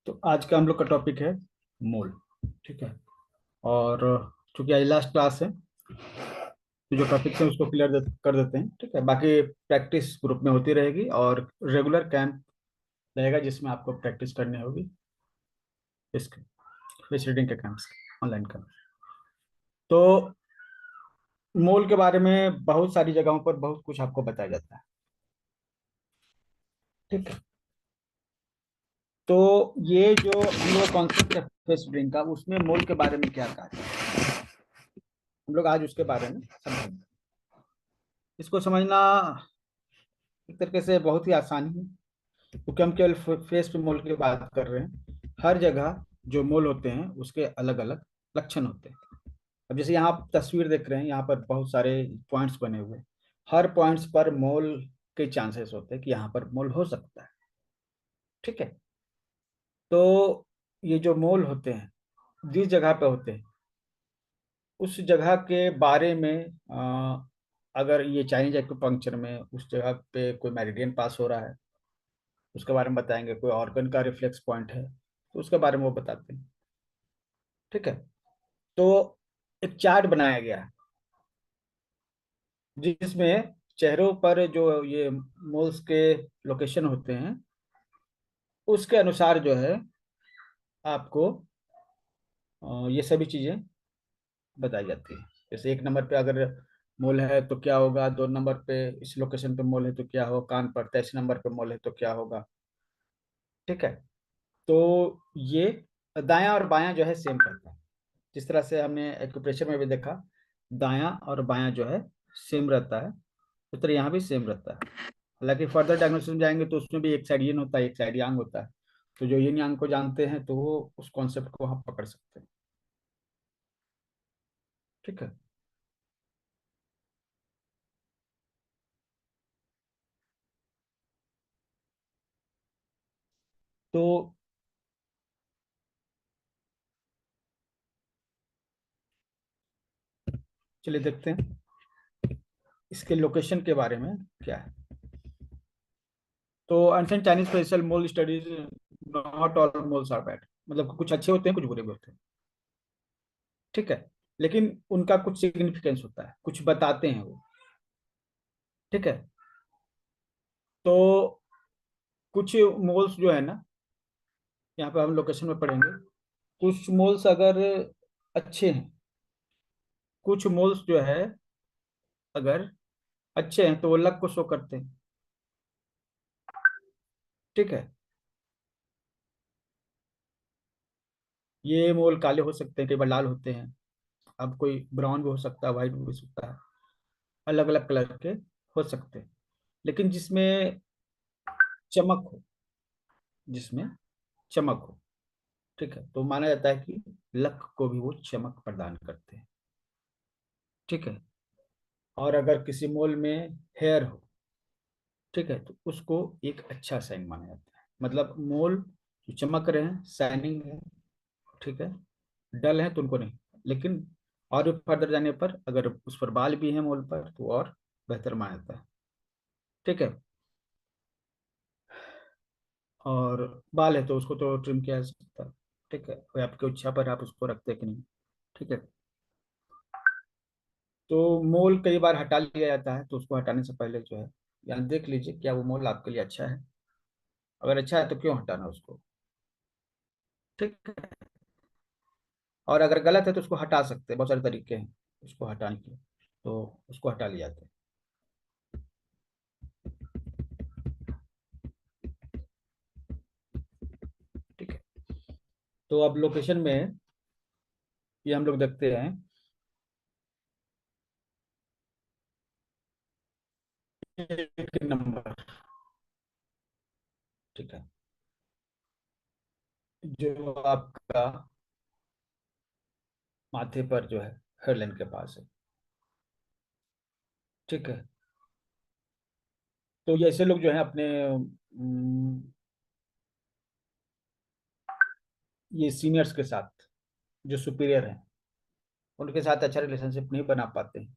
तो आज का हम लोग का टॉपिक है मोल। ठीक है। और चूंकि आज लास्ट क्लास है तो जो टॉपिक्स हैं उसको क्लियर कर देते हैं। ठीक है, बाकी प्रैक्टिस ग्रुप में होती रहेगी और रेगुलर कैंप रहेगा जिसमें आपको प्रैक्टिस करनी होगी इसके फेस रीडिंग के कैंप्स ऑनलाइन कैंप। तो मोल के बारे में बहुत सारी जगहों पर बहुत कुछ आपको बताया जाता है। ठीक है। तो ये जो हम लोग कॉन्सेप्ट है फेस रीडिंग का, उसमें मोल के बारे में क्या कहा जाए, हम लोग आज उसके बारे में समझेंगे। इसको समझना एक तरीके से बहुत ही आसान है, क्योंकि हम केवल फेस पे मोल की बात कर रहे हैं। हर जगह जो मोल होते हैं उसके अलग अलग लक्षण होते हैं। अब जैसे यहाँ आप तस्वीर देख रहे हैं, यहाँ पर बहुत सारे पॉइंट्स बने हुए हैं। हर पॉइंट्स पर मोल के चांसेस होते हैं कि यहाँ पर मोल हो सकता है। ठीक है। तो ये जो मोल होते हैं जिस जगह पे होते हैं उस जगह के बारे में अगर ये चाइनीज एक्यूपंक्चर में उस जगह पे कोई मेरिडियन पास हो रहा है उसके बारे में बताएंगे, कोई ऑर्गन का रिफ्लेक्स पॉइंट है तो उसके बारे में वो बताते हैं। ठीक है। तो एक चार्ट बनाया गया है जिसमें चेहरों पर जो ये मोल्स के लोकेशन होते हैं उसके अनुसार जो है आपको ये सभी चीजें बताई जाती है। जैसे एक नंबर पे अगर मोल है तो क्या होगा, दो नंबर पे इस लोकेशन पे मोल है तो क्या होगा, कान पर 23 नंबर पे मोल है तो क्या होगा। ठीक है। तो ये दायां और बायां जो है सेम रहता है। जिस तरह से हमने एक्यूप्रेशर में भी देखा, दायां और बायां जो है सेम रहता है, उस तरह यहाँ भी सेम रहता है। हालांकि फर्दर डायग्नोसिस में जाएंगे तो उसमें भी एक साइड यिन होता है, एक साइड यांग होता है। तो जो यिन यांग को जानते हैं तो वो उस कॉन्सेप्ट को हम पकड़ सकते हैं। ठीक है। तो चलिए देखते हैं इसके लोकेशन के बारे में क्या है। तो ancient Chinese special mole studies, not all moles are bad, मतलब कुछ अच्छे होते हैं कुछ बुरे भी होते हैं। ठीक है। लेकिन उनका कुछ सिग्निफिकेंस होता है, कुछ बताते हैं वो। ठीक है। तो कुछ मोल्स जो है ना, यहाँ पे हम लोकेशन में पढ़ेंगे, कुछ मोल्स अगर अच्छे हैं, कुछ मोल्स जो है अगर अच्छे हैं तो वो लक को शो करते हैं। ठीक है। ये मोल काले हो सकते हैं, कई बार लाल होते हैं, अब कोई ब्राउन भी हो सकता है, व्हाइट भी हो सकता है, अलग अलग कलर के हो सकते हैं। लेकिन जिसमें चमक हो, जिसमें चमक हो, ठीक है, तो माना जाता है कि लक को भी वो चमक प्रदान करते हैं। ठीक है। और अगर किसी मोल में हेयर हो, ठीक है, तो उसको एक अच्छा साइन माना जाता है। मतलब मोल जो चमक रहे हैं, शाइनिंग है, ठीक है, डल है तो उनको नहीं। लेकिन और भी फर्दर जाने पर अगर उस पर बाल भी हैं मोल पर तो और बेहतर माना जाता है। ठीक है। और बाल है तो उसको तो ट्रिम किया जा सकता है। ठीक है, और आपकी इच्छा पर आप उसको रखते हैं कि नहीं। ठीक है। तो मोल कई बार हटा लिया जाता है, तो उसको हटाने से पहले जो है यहाँ देख लीजिए क्या वो मोल आपके लिए अच्छा है। अगर अच्छा है तो क्यों हटाना उसको। ठीक है। और अगर गलत है तो उसको हटा सकते हैं, बहुत सारे तरीके हैं उसको हटाने के, तो उसको हटा लिया जाता है। ठीक है। तो अब लोकेशन में ये हम लोग देखते हैं, एक नंबर। ठीक है। जो आपका माथे पर जो है हेयरलाइन के पास है। ठीक है। तो ये ऐसे लोग जो है अपने ये सीनियर्स के साथ, जो सुपीरियर हैं, उनके साथ अच्छा रिलेशनशिप नहीं बना पाते हैं।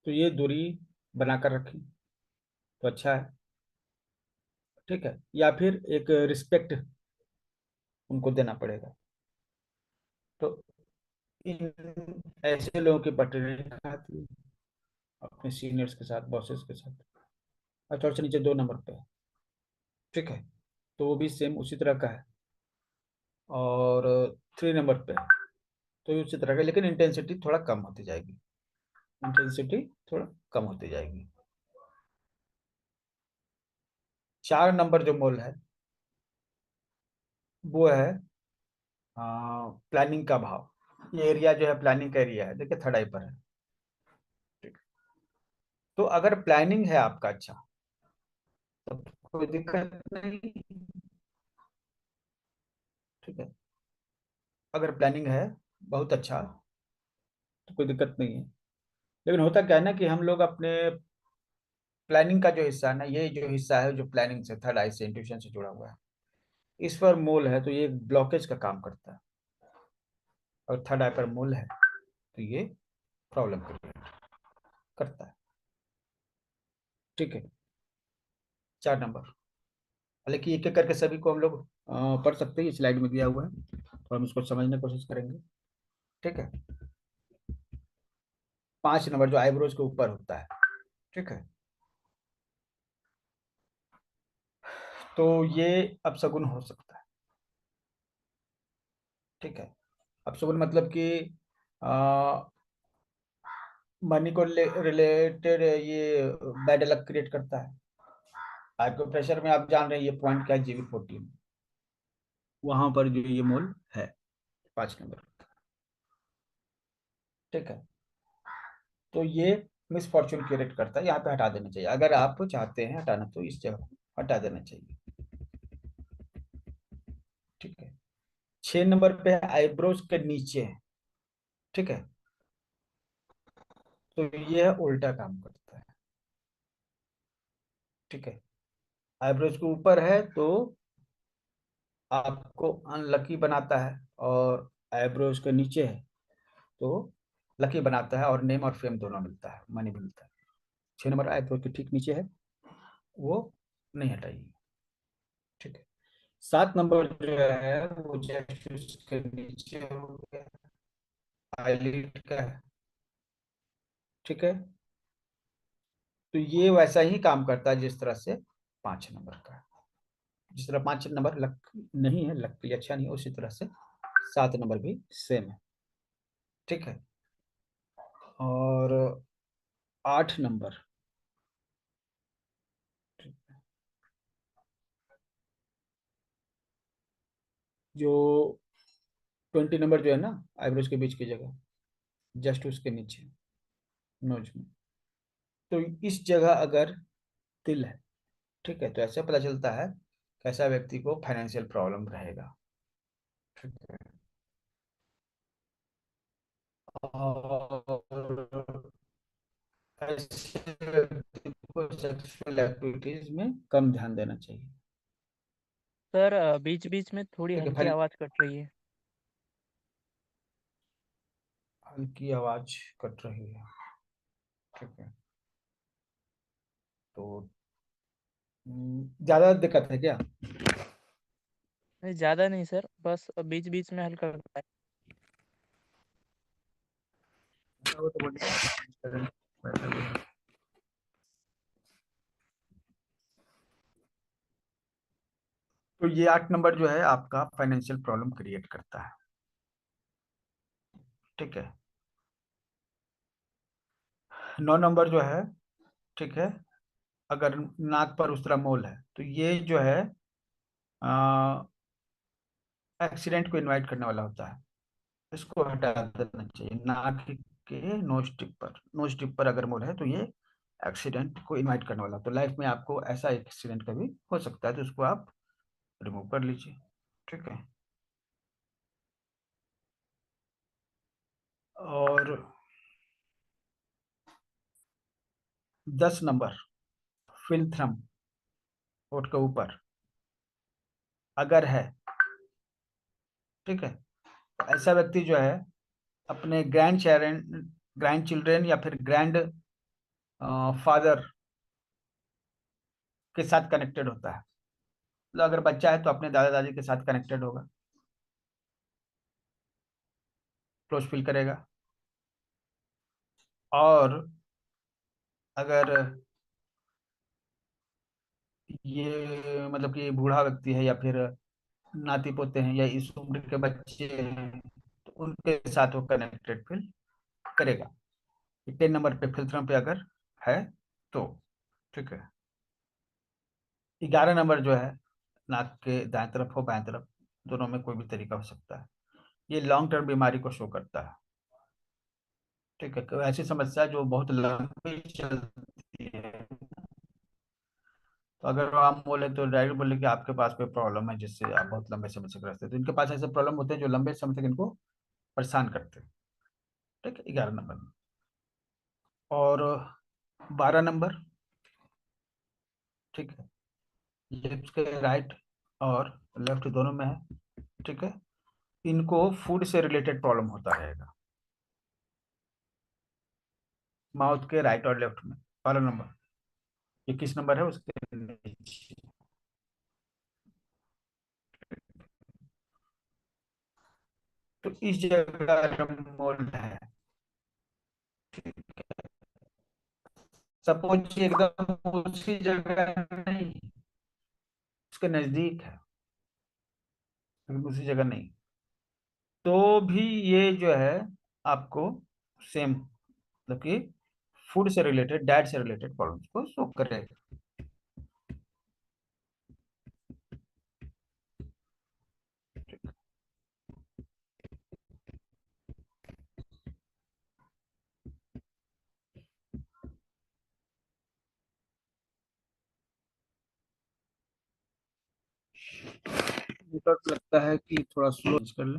तो ये दूरी बनाकर रखें तो अच्छा है। ठीक है, या फिर एक रिस्पेक्ट उनको देना पड़ेगा। तो इन ऐसे लोगों की पटरी खाती है अपने सीनियर्स के साथ, बॉसेस के साथ। और थोड़ा सा नीचे 2 नंबर पे है, ठीक है, तो वो भी सेम उसी तरह का है। और 3 नंबर पे है, तो ये उसी तरह का, लेकिन इंटेंसिटी थोड़ा कम होती जाएगी, इंटेंसिटी थोड़ा कम होती जाएगी। 4 नंबर जो मोल है वो है प्लानिंग का भाव। ये एरिया जो है प्लानिंग का एरिया है, देखिए थर्ड आई पर है। ठीक। तो अगर प्लानिंग है आपका अच्छा, तो कोई दिक्कत नहीं। ठीक है, अगर प्लानिंग है बहुत अच्छा, तो कोई दिक्कत नहीं है। लेकिन होता क्या है ना कि हम लोग अपने प्लानिंग का जो हिस्सा है ना, ये जो हिस्सा है जो प्लानिंग से, थर्ड आई से, इंट्यूशन से जुड़ा हुआ है, इस पर मोल है, तो ये एक ब्लॉकेज का काम करता है। और थर्ड आई पर मोल है, तो ये प्रॉब्लम क्रिएट करता है। ठीक है, 4 नंबर। हालांकि एक एक करके सभी को हम लोग पढ़ सकते हैं, ये स्लाइड में दिया हुआ है, तो हम इसको समझने की कोशिश करेंगे। ठीक है, 5 नंबर जो आईब्रोज के ऊपर होता है। ठीक है, तो ये अपशगुन हो सकता है। ठीक है, अपशगुन मतलब कि मनी को रिलेटेड ये बैड लक क्रिएट करता है। प्रेशर में आप जान रहे हैं ये पॉइंट क्या है, GB14, वहां पर जो ये मोल है 5 नंबर। ठीक है, तो ये मिस फॉर्चून क्रिएट करता है, यहाँ पे हटा देना चाहिए। अगर आप चाहते हैं हटाना तो इस जगह को हटा देना चाहिए। ठीक है, 6 नंबर पे है आईब्रोज के नीचे है। ठीक है, तो ये उल्टा काम करता है। ठीक है, आईब्रोज के ऊपर है तो आपको अनलकी बनाता है, और आईब्रोज के नीचे है तो लकी बनाता है, और नेम और फेम दोनों मिलता है, मनी मिलता है। 6 नंबर आईब्रोज के ठीक नीचे है, वो नहीं हटाइए। ठीक है, 7 नंबर जो है वो जस्ट उसके नीचे हो गया, आईलिड का है। ठीक है, तो ये वैसा ही काम करता है जिस तरह से 5 नंबर का है। जिस तरह 5 नंबर लक नहीं है, लक के लिए अच्छा नहीं है, उसी तरह से 7 नंबर भी सेम है। ठीक है, और 8 नंबर, जो 20 नंबर जो है ना आईब्रोज के बीच की जगह, जस्ट उसके नीचे नोज में, तो इस जगह अगर तिल है, ठीक है, तो ऐसे पता चलता है कैसा व्यक्ति को फाइनेंशियल प्रॉब्लम रहेगा। ठीक है, और ऐसे व्यक्ति को सेक्सुअल एक्टिविटीज में कम ध्यान देना चाहिए। सर बीच बीच में थोड़ी ठीक है, हल्की आवाज़ कट रही है। हल्की आवाज कट रही है। ठीक है, तो ज्यादा दिक्कत है क्या? नहीं ज़्यादा नहीं सर, बस बीच बीच में हल्का हल्का है। वो तो बोलिए। तो ये 8 नंबर जो है आपका फाइनेंशियल प्रॉब्लम क्रिएट करता है। ठीक है, 9 नंबर जो है, ठीक है, अगर नाक पर उस तरह मोल है तो ये जो है एक्सीडेंट को इनवाइट करने वाला होता है, इसको हटा देना चाहिए। नाक के नोज टिप पर अगर मोल है तो ये एक्सीडेंट को इनवाइट करने वाला, तो लाइफ में आपको ऐसा एक्सीडेंट कभी हो सकता है, तो उसको आप रिमूव कर लीजिए। ठीक है, और 10 नंबर फिल्थ्रम, होठ के ऊपर अगर है, ठीक है, तो ऐसा व्यक्ति जो है अपने ग्रैंड चिल्ड्रेन या फिर ग्रैंड फादर के साथ कनेक्टेड होता है। मतलब अगर बच्चा है तो अपने दादा दादी के साथ कनेक्टेड होगा, क्लोज फील करेगा। और अगर ये मतलब कि बूढ़ा व्यक्ति है या फिर नाती पोते हैं या इस उम्र के बच्चे हैं, तो उनके साथ वो कनेक्टेड फील करेगा। 10 नंबर पे फिल्थरम पे अगर है तो, ठीक है। 11 नंबर जो है, नाक के दाएं तरफ हो बाएं तरफ, दोनों में कोई भी तरीका हो सकता है। ये लॉन्ग टर्म बीमारी को शो करता है, ठीक है। तो ऐसी समस्या जो बहुत लंबी चलती है, तो अगर आप बोले तो डायरेक्ट बोले कि आपके पास कोई प्रॉब्लम है जिससे आप बहुत लंबे समय से ग्रस्त है, तो इनके पास ऐसे प्रॉब्लम होते हैं जो लंबे समय तक इनको परेशान करते हैं, ठीक है। 11 नंबर में। और 12 नंबर, ठीक है, लेफ्ट के राइट और लेफ्ट दोनों में है, ठीक है। इनको फूड से रिलेटेड प्रॉब्लम होता रहेगा, माउथ के राइट और लेफ्ट में। 12 नंबर, ये किस नंबर है उसके नीचे। तो इस जगह मोल है, सपोज एकदम उसी जगह नहीं, उसके नजदीक है, लेकिन उसी जगह नहीं, तो भी ये जो है आपको सेम मतलब कि फूड से रिलेटेड, डाइट से रिलेटेड प्रॉब्लम्स को सॉल्व करेगा। नेटवर्क लगता है कि थोड़ा स्लो कर ले।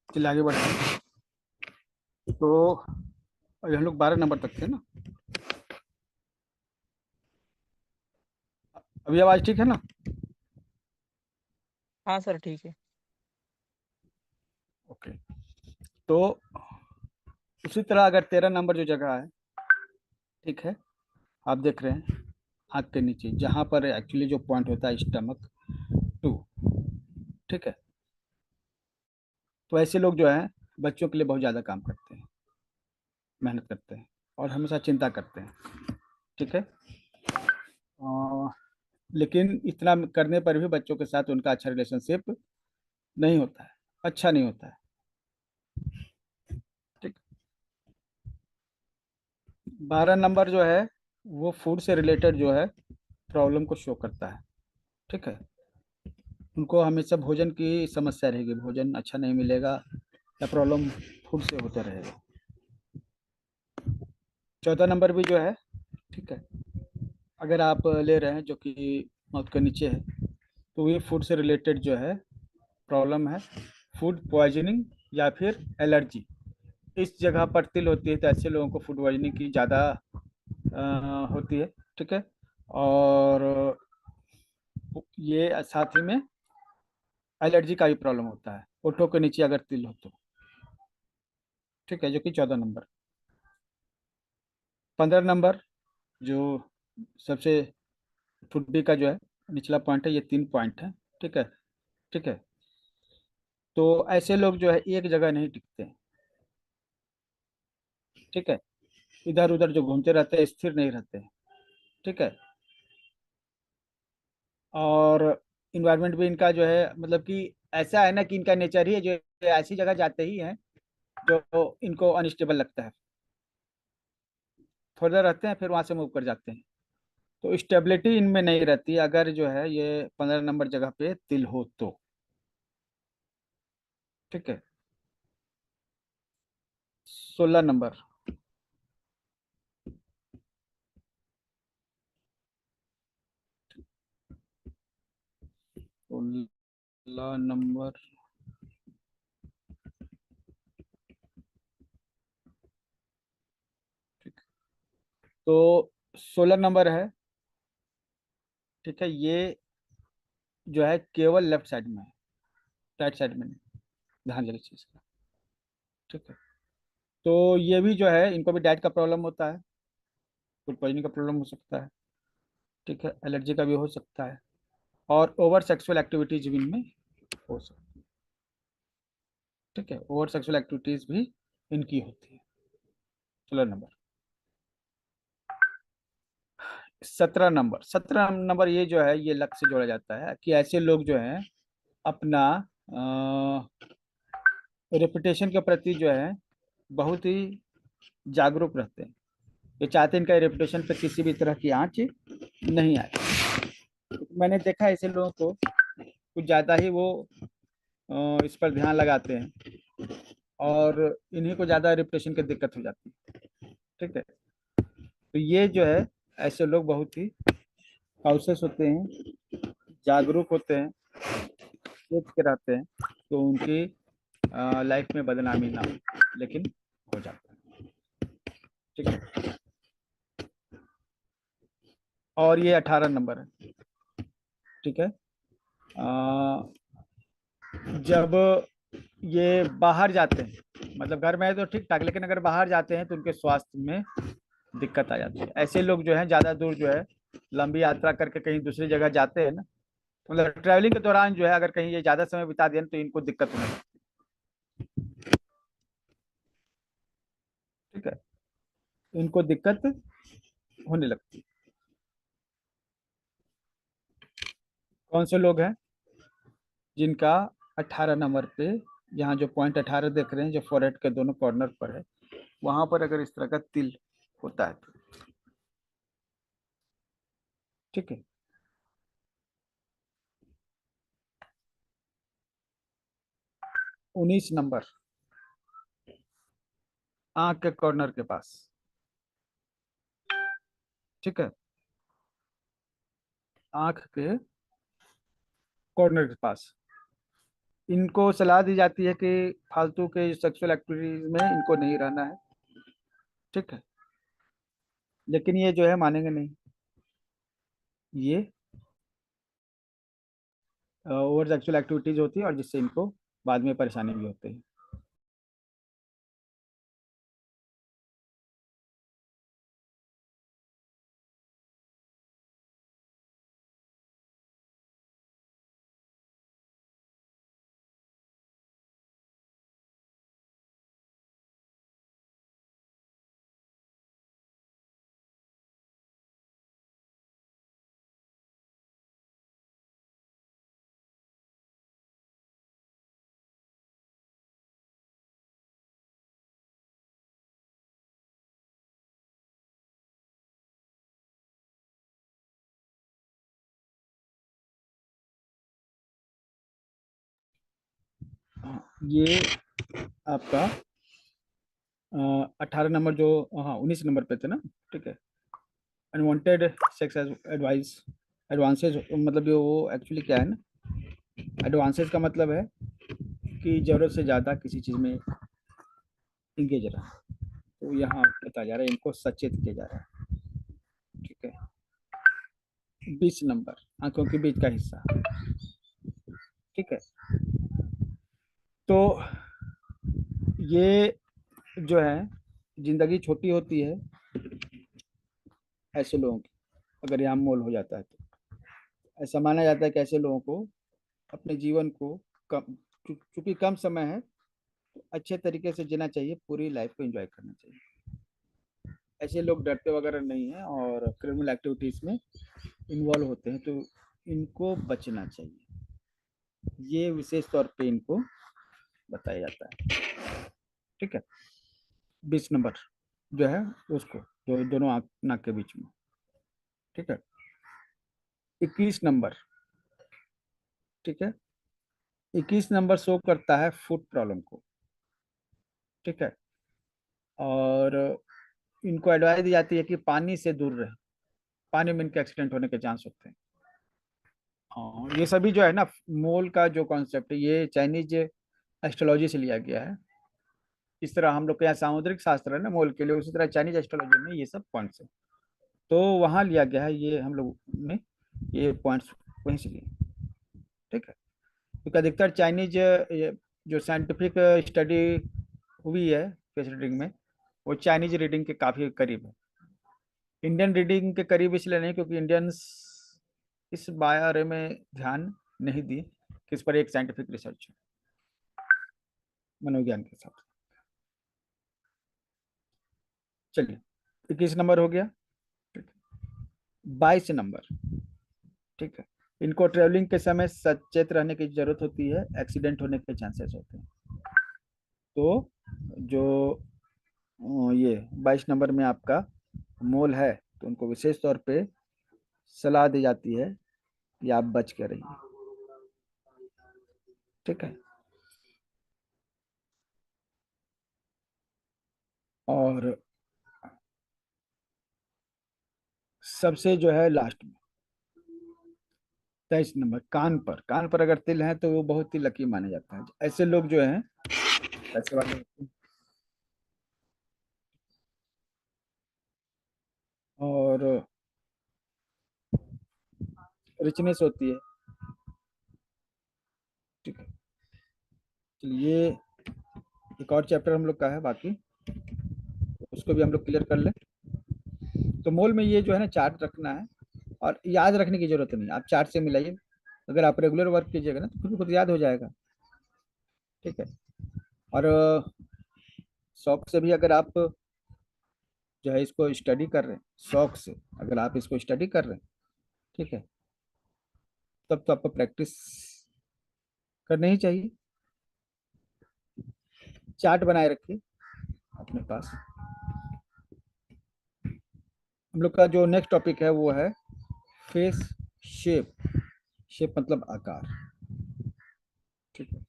चलिए आगे बढ़ते हैं। तो अभी हम लोग 12 नंबर तक थे ना। अभी आवाज ठीक है ना? हाँ सर ठीक है। ओके। तो उसी तरह अगर 13 नंबर जो जगह है, ठीक है, आप देख रहे हैं आँख के नीचे जहाँ पर एक्चुअली जो पॉइंट होता है स्टमक 2, ठीक है। तो ऐसे लोग जो हैं बच्चों के लिए बहुत ज़्यादा काम करते हैं, मेहनत करते हैं और हमेशा चिंता करते हैं, ठीक है। अ, लेकिन इतना करने पर भी बच्चों के साथ उनका अच्छा रिलेशनशिप नहीं होता है, अच्छा नहीं होता है, ठीक। 12 नंबर जो है वो फूड से रिलेटेड जो है प्रॉब्लम को शो करता है, ठीक है। उनको हमेशा भोजन की समस्या रहेगी, भोजन अच्छा नहीं मिलेगा या प्रॉब्लम फूड से होता रहेगा। 14 नंबर भी जो है, ठीक है, अगर आप ले रहे हैं जो कि माउथ के नीचे है, तो ये फूड से रिलेटेड जो है प्रॉब्लम है, फूड पॉइजनिंग या फिर एलर्जी। इस जगह पर तिल होती है तो ऐसे लोगों को फूड पॉइजनिंग की ज़्यादा होती है, ठीक है। और ये साथ ही में एलर्जी का भी प्रॉब्लम होता है ओठों के नीचे अगर तिल हो तो, ठीक है, जो कि 14 नंबर। 15 नंबर जो सबसे ठुड्डी का जो है निचला पॉइंट है, ये 3 पॉइंट है, ठीक है, ठीक है। तो ऐसे लोग जो है एक जगह नहीं टिकते, ठीक है, इधर उधर जो घूमते रहते हैं, स्थिर नहीं रहते, ठीक है। और इन्वायरमेंट भी इनका जो है मतलब कि ऐसा है ना कि इनका नेचर ही है जो ऐसी जगह जाते ही हैं जो इनको अनस्टेबल लगता है, थोड़ा देर रहते हैं फिर वहां से मूव कर जाते हैं। तो स्टेबिलिटी इनमें नहीं रहती अगर जो है ये 15 नंबर जगह पे तिल हो तो, ठीक है। 16 नंबर, 16 नंबर, ठीक। तो 16 नंबर है, ठीक है, ये जो है केवल लेफ्ट साइड में है, राइट साइड में नहीं, ध्यान देने चीज का, ठीक है। तो ये भी जो है इनको भी डाइट का प्रॉब्लम होता है, फूड पॉइजनिंग का प्रॉब्लम हो सकता है, ठीक है, एलर्जी का भी हो सकता है, और ओवर सेक्सुअल एक्टिविटीज भी इनमें हो सकती है, ठीक है, ओवर सेक्सुअल एक्टिविटीज भी इनकी होती है। 16 नंबर। 17 नंबर ये जो है ये लक से जोड़ा जाता है कि ऐसे लोग जो हैं अपना रेपुटेशन के प्रति जो है बहुत ही जागरूक रहते हैं, ये चाहते हैं इनका रेपुटेशन पे किसी भी तरह की आंच नहीं आए। मैंने देखा है ऐसे लोगों को कुछ ज़्यादा ही वो इस पर ध्यान लगाते हैं और इन्हीं को ज़्यादा रेपुटेशन की दिक्कत हो जाती है, ठीक है। तो ये जो है ऐसे लोग बहुत ही कॉन्शियस होते हैं, जागरूक होते हैं, सोच के रहते हैं तो उनकी लाइफ में बदनामी ना हो, लेकिन हो जाता है, ठीक है। और ये 18 नंबर है, ठीक है। अ, जब ये बाहर जाते हैं, मतलब घर में है तो ठीक ठाक, लेकिन अगर बाहर जाते हैं तो उनके स्वास्थ्य में दिक्कत आ जाती है। ऐसे लोग जो है ज़्यादा दूर जो है लंबी यात्रा करके कहीं दूसरी जगह जाते हैं ना, मतलब ट्रैवलिंग के दौरान जो है अगर कहीं ये ज़्यादा समय बिता दें तो इनको दिक्कत होने लगती है, ठीक है, इनको दिक्कत होने लगती है। कौन से लोग हैं जिनका 18 नंबर पे, यहाँ जो पॉइंट 18 देख रहे हैं जो फोrehead के दोनों कॉर्नर पर है, वहां पर अगर इस तरह का तिल होता है तो, ठीक है। 19 नंबर, आंख के कॉर्नर के पास, ठीक है, आंख के कॉर्नर के पास इनको सलाह दी जाती है कि फालतू के सेक्सुअल एक्टिविटीज में इनको नहीं रहना है, ठीक है। लेकिन ये जो है मानेंगे नहीं, ये ओवर सेक्सुअल एक्टिविटीज होती है और जिससे इनको बाद में परेशानी भी होती है। हाँ, ये आपका 18 नंबर जो, हाँ 19 नंबर पे थे ना, ठीक है। अनवांटेड सेक्स एडवाइस, एडवांसेज मतलब जो वो एक्चुअली क्या है ना, एडवांसेज का मतलब है कि ज़रूरत से ज़्यादा किसी चीज़ में इंगेज रहा, तो यहाँ बताया जा रहा है इनको सचेत किया जा रहा है, ठीक है। 20 नंबर आंखों के बीच का हिस्सा, ठीक है। तो ये जो है, जिंदगी छोटी होती है ऐसे लोगों की, अगर यहाँ मोल हो जाता है तो ऐसा माना जाता है कि ऐसे लोगों को अपने जीवन को कम, चूंकि कम समय है, तो अच्छे तरीके से जीना चाहिए, पूरी लाइफ को एंजॉय करना चाहिए। ऐसे लोग डरते वगैरह नहीं हैं और क्रिमिनल एक्टिविटीज में इन्वॉल्व होते हैं, तो इनको बचना चाहिए, ये विशेष तौर पे इनको बताया जाता है, ठीक है। 20 नंबर जो है उसको, जो दोनों आँख नाक के बीच में, ठीक है। 21 नंबर, ठीक है। 21 नंबर शो करता है फुट प्रॉब्लम को, ठीक है। और इनको एडवाइस दी जाती है कि पानी से दूर रहे, पानी में इनके एक्सीडेंट होने के चांस होते हैं। हाँ, ये सभी जो है ना, मोल का जो कॉन्सेप्ट है ये चाइनीज एस्ट्रोलॉजी से लिया गया है। इस तरह हम लोग के यहाँ सामुद्रिक शास्त्र है ना मोल के लिए, उसी तरह चाइनीज एस्ट्रोलॉजी में ये सब पॉइंट्स है, तो वहाँ लिया गया है, ये हम लोग ने ये पॉइंट्स वहीं से लिए, ठीक है। क्योंकि अधिकतर चाइनीज जो साइंटिफिक स्टडी हुई है फेस रीडिंग में, वो चाइनीज रीडिंग के काफ़ी करीब है। इंडियन रीडिंग के करीब इसलिए नहीं क्योंकि इंडियंस इस बारे में ध्यान नहीं दिए कि इस पर एक साइंटिफिक रिसर्च है मनोविज्ञान के साथ। चलिए, 21 नंबर हो गया, ठीक है। 22 नंबर, ठीक है। इनको ट्रेवलिंग के समय सचेत रहने की जरूरत होती है, एक्सीडेंट होने के चांसेस होते हैं। तो जो ये 22 नंबर में आपका मोल है, तो उनको विशेष तौर पे सलाह दी जाती है कि आप बच के रहिए, ठीक है। और सबसे जो है लास्ट में 23 नंबर, कान पर अगर तिल है तो वो बहुत ही लकी माने जाता है, ऐसे लोग जो हैं, ऐसे वाले और रिचनेस होती है, ठीक है। चलिए, एक और चैप्टर हम लोग का है बाकी, उसको भी हम लोग क्लियर कर लें। तो मोल में ये जो है ना, चार्ट रखना है, और याद रखने की जरूरत नहीं, आप चार्ट से मिलाइए, अगर आप रेगुलर वर्क कीजिएगा ना तो खुद खुद याद हो जाएगा, ठीक है। और शौक से भी अगर आप जो है इसको स्टडी कर रहे हैं, शौक से अगर आप इसको स्टडी कर रहे हैं, ठीक है, तब तो आपको प्रैक्टिस करनी ही चाहिए। चार्ट बनाए रखिए अपने पास। हम लोग का जो नेक्स्ट टॉपिक है वो है फेस शेप, शेप मतलब आकार, ठीक है।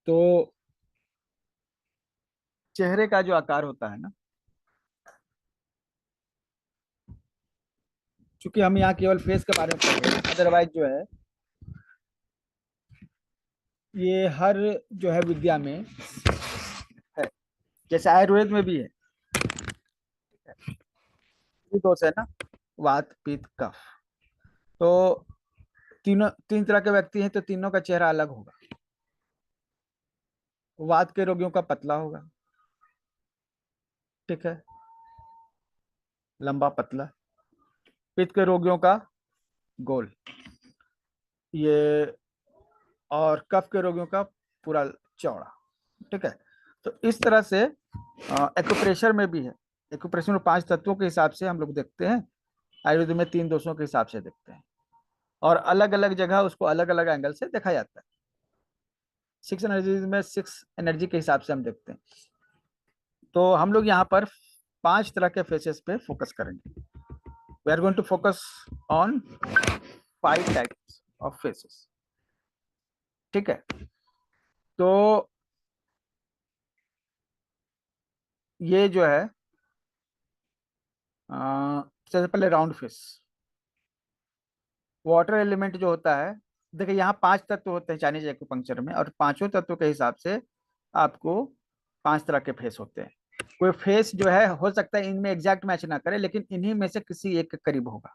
तो चेहरे का जो आकार होता है ना, चूंकि हम यहाँ केवल फेस के बारे में पढ़ रहे हैं, अदरवाइज जो है ये हर जो है विद्या में है, जैसे आयुर्वेद में भी है। ये दोष है ना, वात पित्त कफ। तो तीनों तीन तरह के व्यक्ति हैं, तो तीनों का चेहरा अलग होगा। वात के रोगियों का पतला होगा, ठीक है, लंबा पतला। पित्त के रोगियों का गोल, ये, और कफ के रोगियों का पूरा चौड़ा, ठीक है। तो इस तरह से एक्यूप्रेशर में भी है। एक्यूप्रेशर में 5 तत्वों के हिसाब से हम लोग देखते हैं, आयुर्वेद में 3 दोषों के हिसाब से देखते हैं, और अलग अलग जगह उसको अलग अलग एंगल से देखा जाता है। 6 एनर्जी में 6 एनर्जी के हिसाब से हम देखते हैं। तो हम लोग यहाँ पर 5 तरह के फेसेस पे फोकस करेंगे। We are going to focus on 5 types of faces, ठीक है। तो ये जो है सबसे पहले राउंड फेस। वाटर एलिमेंट जो होता है, देखिए यहाँ 5 तत्व होते हैं चाइनीज एक्यूपंक्चर में, और पांचों तत्वों के हिसाब से आपको 5 तरह के फेस होते हैं। कोई फेस जो है हो सकता है इनमें एग्जैक्ट मैच ना करे, लेकिन इन्हीं में से किसी एक के करीब होगा,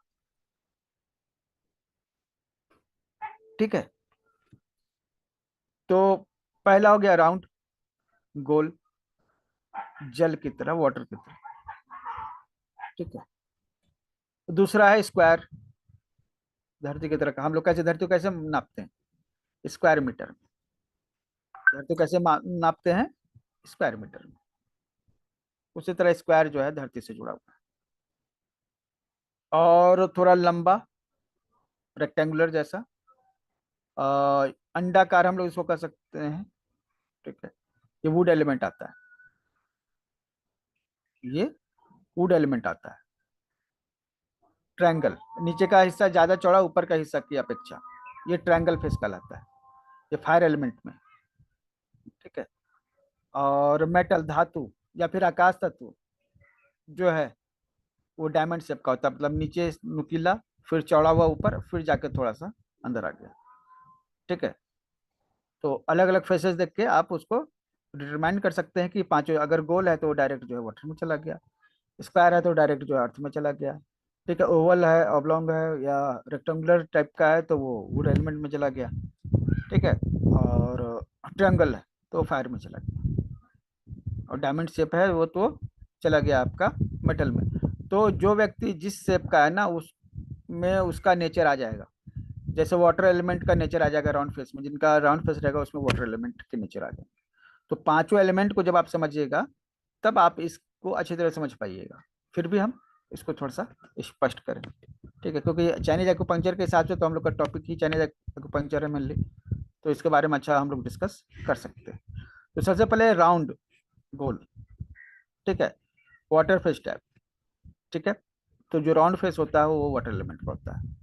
ठीक है। तो पहला हो गया राउंड, गोल, जल की तरह, वाटर की तरह, ठीक है। दूसरा है स्क्वायर, धरती की तरह का। हम लोग कैसे धरती को कैसे नापते हैं? स्क्वायर मीटर में। धरती को कैसे नापते हैं? स्क्वायर मीटर में। उसी तरह स्क्वायर जो है धरती से जुड़ा हुआ है। और थोड़ा लंबा, रेक्टेंगुलर जैसा, अंडाकार हम लोग इसको कर सकते हैं, ठीक है। ये वुड एलिमेंट आता है, ये वुड एलिमेंट आता है। ट्रायंगल, नीचे का हिस्सा ज्यादा चौड़ा ऊपर का हिस्सा की अपेक्षा, ये ट्रायंगल फेस कहलाता है। ये फायर एलिमेंट में, ठीक है। और मेटल, धातु या फिर आकाश तत्व जो है वो डायमंड शेप का होता है, मतलब नीचे नुकीला, फिर चौड़ा हुआ ऊपर, फिर जाके थोड़ा सा अंदर आ गया, ठीक है। तो अलग अलग फेसेस देख के आप उसको डिटरमाइन कर सकते हैं कि पांचों, अगर गोल है तो डायरेक्ट जो है वाटर में चला गया, स्क्वायर है तो डायरेक्ट जो है अर्थ में चला गया, ठीक है। ओवल है, ऑब्लोंग है या रेक्टेंगुलर टाइप का है तो वो वुड एलिमेंट में चला गया, ठीक है। और ट्रायंगल है तो फायर में चला गया, और डायमंड शेप है वो तो चला गया आपका मेटल में। तो जो व्यक्ति जिस शेप का है ना, उसमें उसका नेचर आ जाएगा। जैसे वाटर एलिमेंट का नेचर आ जाएगा राउंड फेस में, जिनका राउंड फेस रहेगा उसमें वाटर एलिमेंट के नेचर आ जाएगा। तो पांचों एलिमेंट को जब आप समझिएगा तब आप इसको अच्छी तरह समझ पाइएगा। फिर भी हम इसको थोड़ा सा स्पष्ट करें, ठीक है, क्योंकि चाइनीज एक्यूपंक्चर के हिसाब से तो हम लोग का टॉपिक ही चाइनीज एक्यूपंक्चर है मेनली, तो इसके बारे में अच्छा हम लोग डिस्कस कर सकते हैं। तो सबसे पहले राउंड, गोल, ठीक है, वाटर फेस टाइप, ठीक है। तो जो राउंड फेस होता है वो वाटर एलिमेंट का होता है,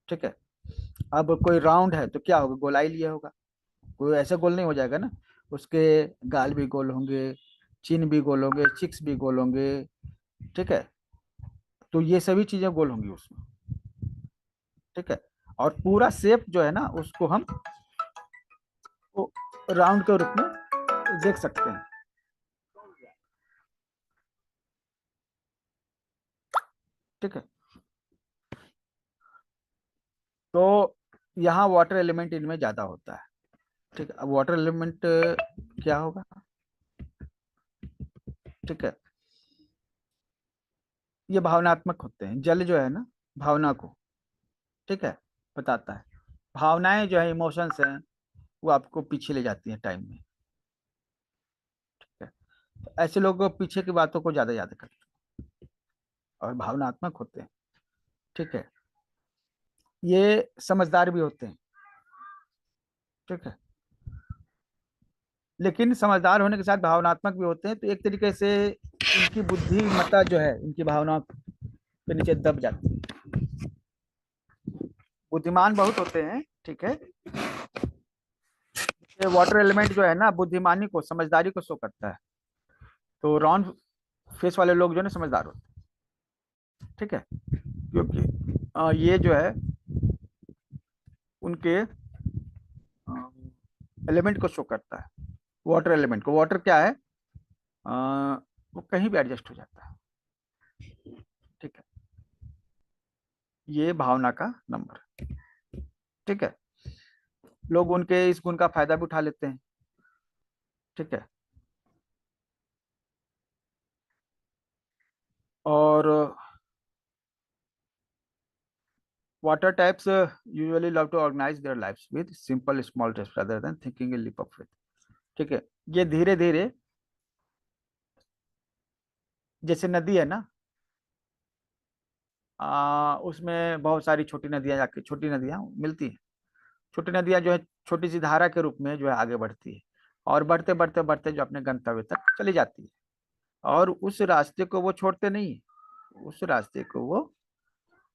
ठीक है। अब कोई राउंड है तो क्या होगा? गोलाई लिए होगा। कोई ऐसे गोल नहीं हो जाएगा ना, उसके गाल भी गोल होंगे, चिन भी गोल होंगे, चिक्स भी गोल होंगे, ठीक है। तो ये सभी चीजें गोल होंगी उसमें, ठीक है। और पूरा शेप जो है ना उसको हम राउंड के रूप में देख सकते हैं, ठीक है। तो यहाँ वाटर एलिमेंट इनमें ज्यादा होता है, ठीक है। अब वाटर एलिमेंट क्या होगा, ठीक है। ये भावनात्मक होते हैं। जल जो है ना भावना को, ठीक है, बताता है। भावनाएं जो है, इमोशंस हैं, वो आपको पीछे ले जाती हैं टाइम में, ठीक है। तो ऐसे लोग पीछे की बातों को ज्यादा याद करते हैं और भावनात्मक होते हैं, ठीक है। ये समझदार भी होते हैं, ठीक है। लेकिन समझदार होने के साथ भावनात्मक भी होते हैं, तो एक तरीके से इनकी बुद्धिमत्ता जो है इनकी भावनाओं के नीचे दब जाती है। बुद्धिमान बहुत होते हैं, ठीक है। ये वाटर एलिमेंट जो है ना बुद्धिमानी को, समझदारी को शो करता है। तो राउंड फेस वाले लोग जो है ना समझदार होते हैं, ठीक है। क्योंकि ये जो है उनके एलिमेंट को शो करता है, वाटर एलिमेंट को। वाटर क्या है, वो कहीं भी एडजस्ट हो जाता है, ठीक है। ये भावना का नंबर, ठीक है। लोग उनके इस गुण का फायदा भी उठा लेते हैं, ठीक है। और water types usually love to organize their lives with simple small steps rather than thinking a leap of faith, ठीक है। ये धीरे धीरे, जैसे नदी है ना, उसमें बहुत सारी छोटी नदियां जाके छोटी नदियां मिलती हैं। छोटी नदियां जो है छोटी सी धारा के रूप में जो है आगे बढ़ती है, और बढ़ते बढ़ते बढ़ते जो अपने गंतव्य तक चली जाती है। और उस रास्ते को वो छोड़ते नहीं है, उस रास्ते को वो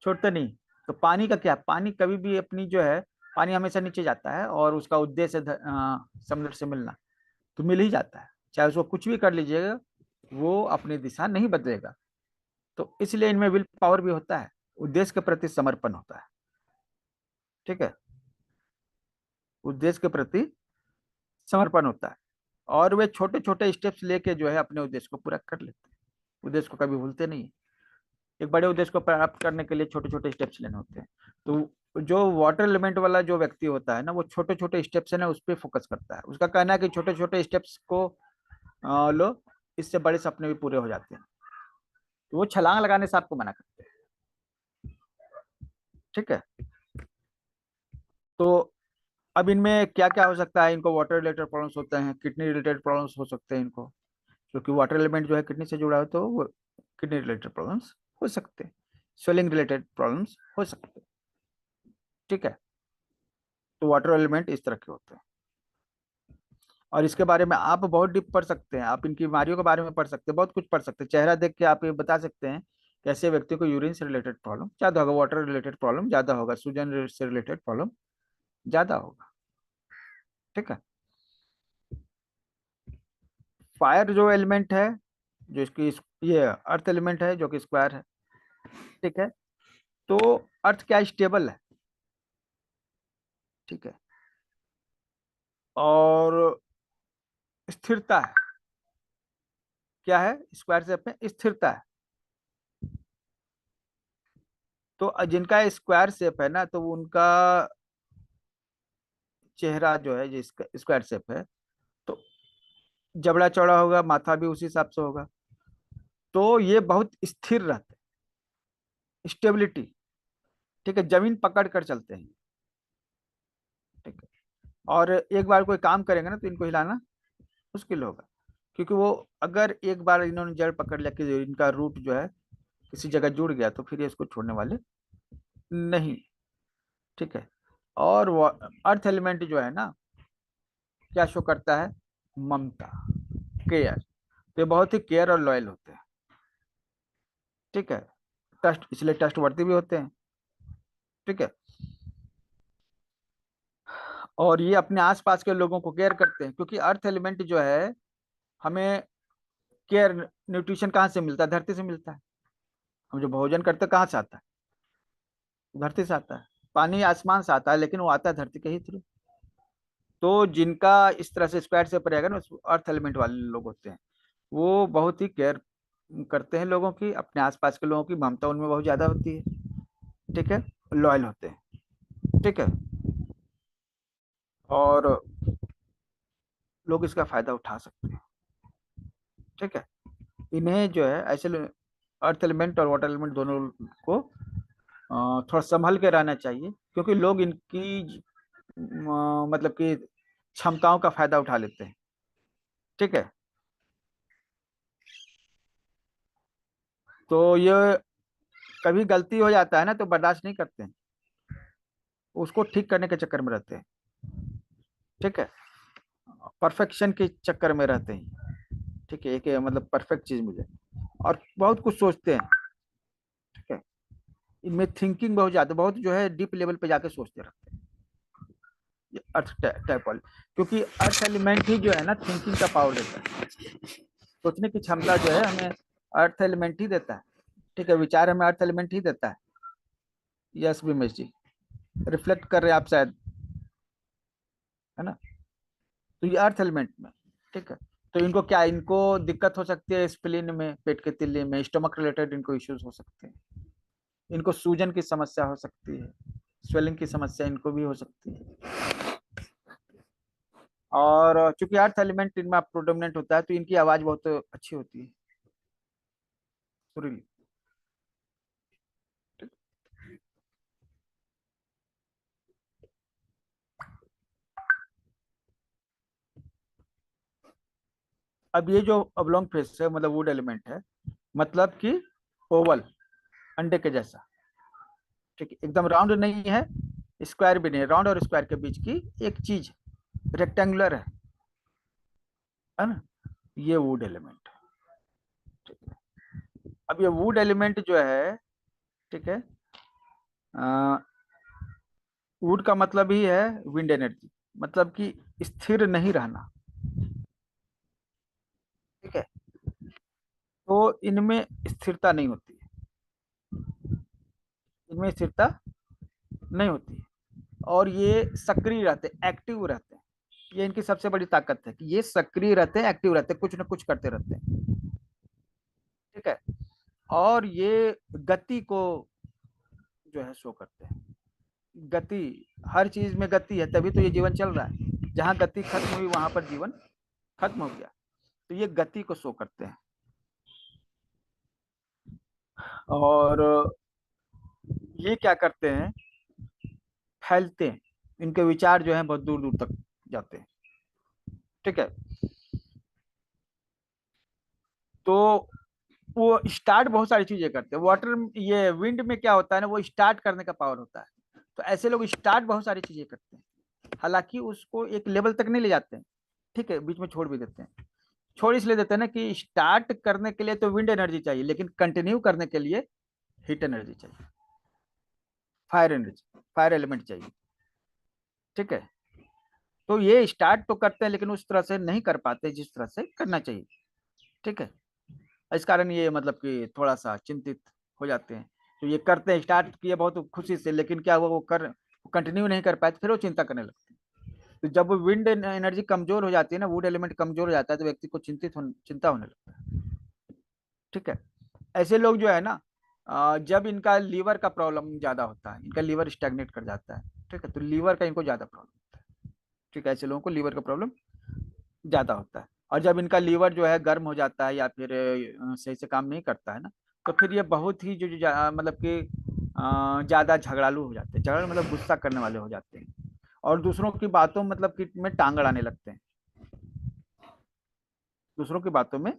छोड़ते नहीं। तो पानी का क्या, पानी कभी भी अपनी जो है, पानी हमेशा नीचे जाता है और उसका उद्देश्य समुद्र से मिलना, तो मिल ही जाता है। चाहे उसको कुछ भी कर लीजिएगा, वो अपनी दिशा नहीं बदलेगा। तो इसलिए इनमें विल पावर भी होता है, उद्देश्य के प्रति समर्पण होता है, ठीक है। उद्देश्य के प्रति समर्पण होता है, और वे छोटे छोटे स्टेप्स लेके जो है अपने उद्देश्य को पूरा कर लेते हैं। उद्देश्य को कभी भूलते नहीं। एक बड़े उद्देश्य को प्राप्त करने के लिए छोटे छोटे स्टेप्स लेने होते हैं। तो जो वाटर एलिमेंट वाला जो व्यक्ति होता है ना, वो छोटे छोटे स्टेप्स है ना उस पर फोकस करता है। उसका कहना है कि छोटे छोटे स्टेप्स को लो, इससे बड़े सपने भी पूरे हो जाते हैं। तो वो छलांग लगाने से आपको मना करते हैं, ठीक है। तो अब इनमें क्या क्या हो सकता है, इनको वाटर रिलेटेड प्रॉब्लम्स होते हैं, किडनी रिलेटेड प्रॉब्लम्स हो सकते हैं इनको, क्योंकि वाटर एलिमेंट जो है किडनी से जुड़ा है, तो वो किडनी रिलेटेड प्रॉब्लम्स हो सकते हैं, स्वेलिंग रिलेटेड प्रॉब्लम्स हो सकते हैं, ठीक है। तो वाटर एलिमेंट इस तरह के होते हैं, और इसके बारे में आप बहुत डीप पढ़ सकते हैं। आप इनकी बीमारियों के बारे में पढ़ सकते हैं, बहुत कुछ पढ़ सकते हैं। चेहरा देख के आप ये बता सकते हैं कि ऐसे व्यक्ति को यूरिन से रिलेटेड प्रॉब्लम ज्यादा होगा, वाटर रिलेटेड प्रॉब्लम ज्यादा होगा, सूजन से रिलेटेड प्रॉब्लम ज्यादा होगा, ठीक है। फायर जो एलिमेंट है, जो इसकी ये अर्थ एलिमेंट है जो कि स्क्वायर है, ठीक है। तो अर्थ क्या स्टेबल है, ठीक है, और स्थिरता है। क्या है, स्क्वायर शेप में स्थिरता है। तो जिनका स्क्वायर शेप है ना, तो उनका चेहरा जो है जिसका स्क्वायर शेप है, तो जबड़ा चौड़ा होगा, माथा भी उसी हिसाब से होगा। तो ये बहुत स्थिर रहते हैं, स्टेबिलिटी, ठीक है, जमीन पकड़ कर चलते हैं, ठीक है। और एक बार कोई काम करेंगे ना, तो इनको हिलाना मुश्किल होगा, क्योंकि वो अगर एक बार इन्होंने जड़ पकड़ लिया कि इनका रूट जो है किसी जगह जुड़ गया, तो फिर ये इसको छोड़ने वाले नहीं, ठीक है। और वो अर्थ एलिमेंट जो है ना, क्या शो करता है, ममता, केयर। तो ये बहुत ही केयर और लॉयल होते हैं, ठीक है। ट्रस्ट, इसलिए ट्रस्ट वर्दी भी होते हैं, ठीक है। और ये अपने आसपास के लोगों को केयर करते हैं, क्योंकि अर्थ एलिमेंट जो है हमें केयर, न्यूट्रिशन कहाँ से मिलता है, धरती से मिलता है। हम जो भोजन करते हैं कहाँ से आता है, धरती से आता है। पानी आसमान से आता है, लेकिन वो आता है धरती के ही थ्रू। तो जिनका इस तरह से स्क्वायर से रहेगा ना, अर्थ एलिमेंट वाले लोग होते हैं, वो बहुत ही केयर करते हैं लोगों की, अपने आसपास के लोगों की ममता उनमें बहुत ज्यादा होती है, ठीक है। लॉयल होते हैं, ठीक है। और लोग इसका फायदा उठा सकते हैं, ठीक है। इन्हें जो है ऐसे अर्थ एलिमेंट और वाटर एलिमेंट दोनों को थोड़ा संभल के रहना चाहिए, क्योंकि लोग इनकी मतलब कि क्षमताओं का फायदा उठा लेते हैं, ठीक है। तो ये कभी गलती हो जाता है ना, तो बर्दाश्त नहीं करते हैं, उसको ठीक करने के चक्कर में रहते हैं, ठीक है। परफेक्शन के चक्कर में रहते हैं, ठीक है, एक मतलब परफेक्ट चीज मुझे, और बहुत कुछ सोचते हैं, ठीक है। इनमें थिंकिंग बहुत ज्यादा, बहुत जो है डीप लेवल पे जाके सोचते रहते हैं, ये अर्थ टाइप वाले। क्योंकि अर्थ एलिमेंट ही जो है ना थिंकिंग का पावर देता है, सोचने की क्षमता जो है हमें अर्थ एलिमेंट ही देता है, ठीक है। विचार हमें अर्थ एलिमेंट ही देता है, यस विमेश जी, रिफ्लेक्ट कर रहे हैं आप शायद, है ना। तो ये अर्थ एलिमेंट में, ठीक है। तो इनको क्या, इनको दिक्कत हो सकती है स्प्लीन में, पेट के तिल्ली में, स्टमक रिलेटेड इनको इश्यूज हो सकते हैं, इनको सूजन की समस्या हो सकती है, स्वेलिंग की समस्या इनको भी हो सकती है। और चूंकि अर्थ एलिमेंट इनमें प्रोडोमिनेंट होता है तो इनकी आवाज बहुत अच्छी होती है, सुरीली। अब ये जो अबलोंग फेस है मतलब वुड एलिमेंट है, मतलब कि ओवल, अंडे के जैसा, ठीक है, एकदम राउंड नहीं है, स्क्वायर भी नहीं है, राउंड और स्क्वायर के बीच की एक चीज, रेक्टेंगुलर है ना, ये वुड एलिमेंट। ठीक है। अब ये वुड एलिमेंट जो है, ठीक है, वुड का मतलब ही है विंड एनर्जी, मतलब कि स्थिर नहीं रहना, ठीक है। तो इनमें स्थिरता नहीं होती है, इनमें स्थिरता नहीं होती है, और ये सक्रिय रहते हैं, एक्टिव रहते हैं। ये इनकी सबसे बड़ी ताकत है कि ये सक्रिय रहते हैं, एक्टिव रहते हैं, कुछ ना कुछ करते रहते हैं, ठीक है। और ये गति को जो है शो करते हैं, गति, हर चीज में गति है तभी तो ये जीवन चल रहा है, जहां गति खत्म हुई वहां पर जीवन खत्म हो गया। तो ये गति को शो करते हैं, और ये क्या करते हैं, फैलते हैं, इनके विचार जो है बहुत दूर दूर तक जाते हैं, ठीक है। तो वो स्टार्ट बहुत सारी चीजें करते हैं, वाटर, ये विंड में क्या होता है ना, वो स्टार्ट करने का पावर होता है। तो ऐसे लोग स्टार्ट बहुत सारी चीजें करते हैं, हालांकि उसको एक लेवल तक नहीं ले जाते हैं, ठीक है, बीच में छोड़ भी देते हैं। छोड़ इसलिए देते हैं ना कि स्टार्ट करने के लिए तो विंड एनर्जी चाहिए, लेकिन कंटिन्यू करने के लिए हीट एनर्जी चाहिए, फायर एनर्जी, फायर एलिमेंट चाहिए, ठीक है। तो ये स्टार्ट तो करते हैं लेकिन उस तरह से नहीं कर पाते जिस तरह से करना चाहिए, ठीक है। इस कारण ये मतलब कि थोड़ा सा चिंतित हो जाते हैं। तो ये करते हैं, स्टार्ट किए बहुत खुशी से, लेकिन क्या हुआ, वो कर कंटिन्यू नहीं कर पाए तो फिर वो चिंता करने लगते हैं। तो जब विंड एनर्जी कमजोर हो जाती है ना, वुड एलिमेंट कमजोर हो जाता है, तो व्यक्ति को चिंता होने लगता है, ठीक है। ऐसे लोग जो है ना, जब इनका लीवर का प्रॉब्लम ज्यादा होता है, इनका लीवर स्टैग्नेट कर जाता है, ठीक है, तो लीवर का इनको ज्यादा प्रॉब्लम होता है, ठीक है, ऐसे लोगों को लीवर का प्रॉब्लम ज्यादा होता है। और जब इनका लीवर जो है गर्म हो जाता है या फिर सही से काम नहीं करता है ना, तो फिर ये बहुत ही मतलब कि ज्यादा झगड़ालू हो जाते हैं, झगड़ा मतलब गुस्सा करने वाले हो जाते हैं, और दूसरों की बातों मतलब कि में टांग अड़ाने लगते हैं, दूसरों की बातों में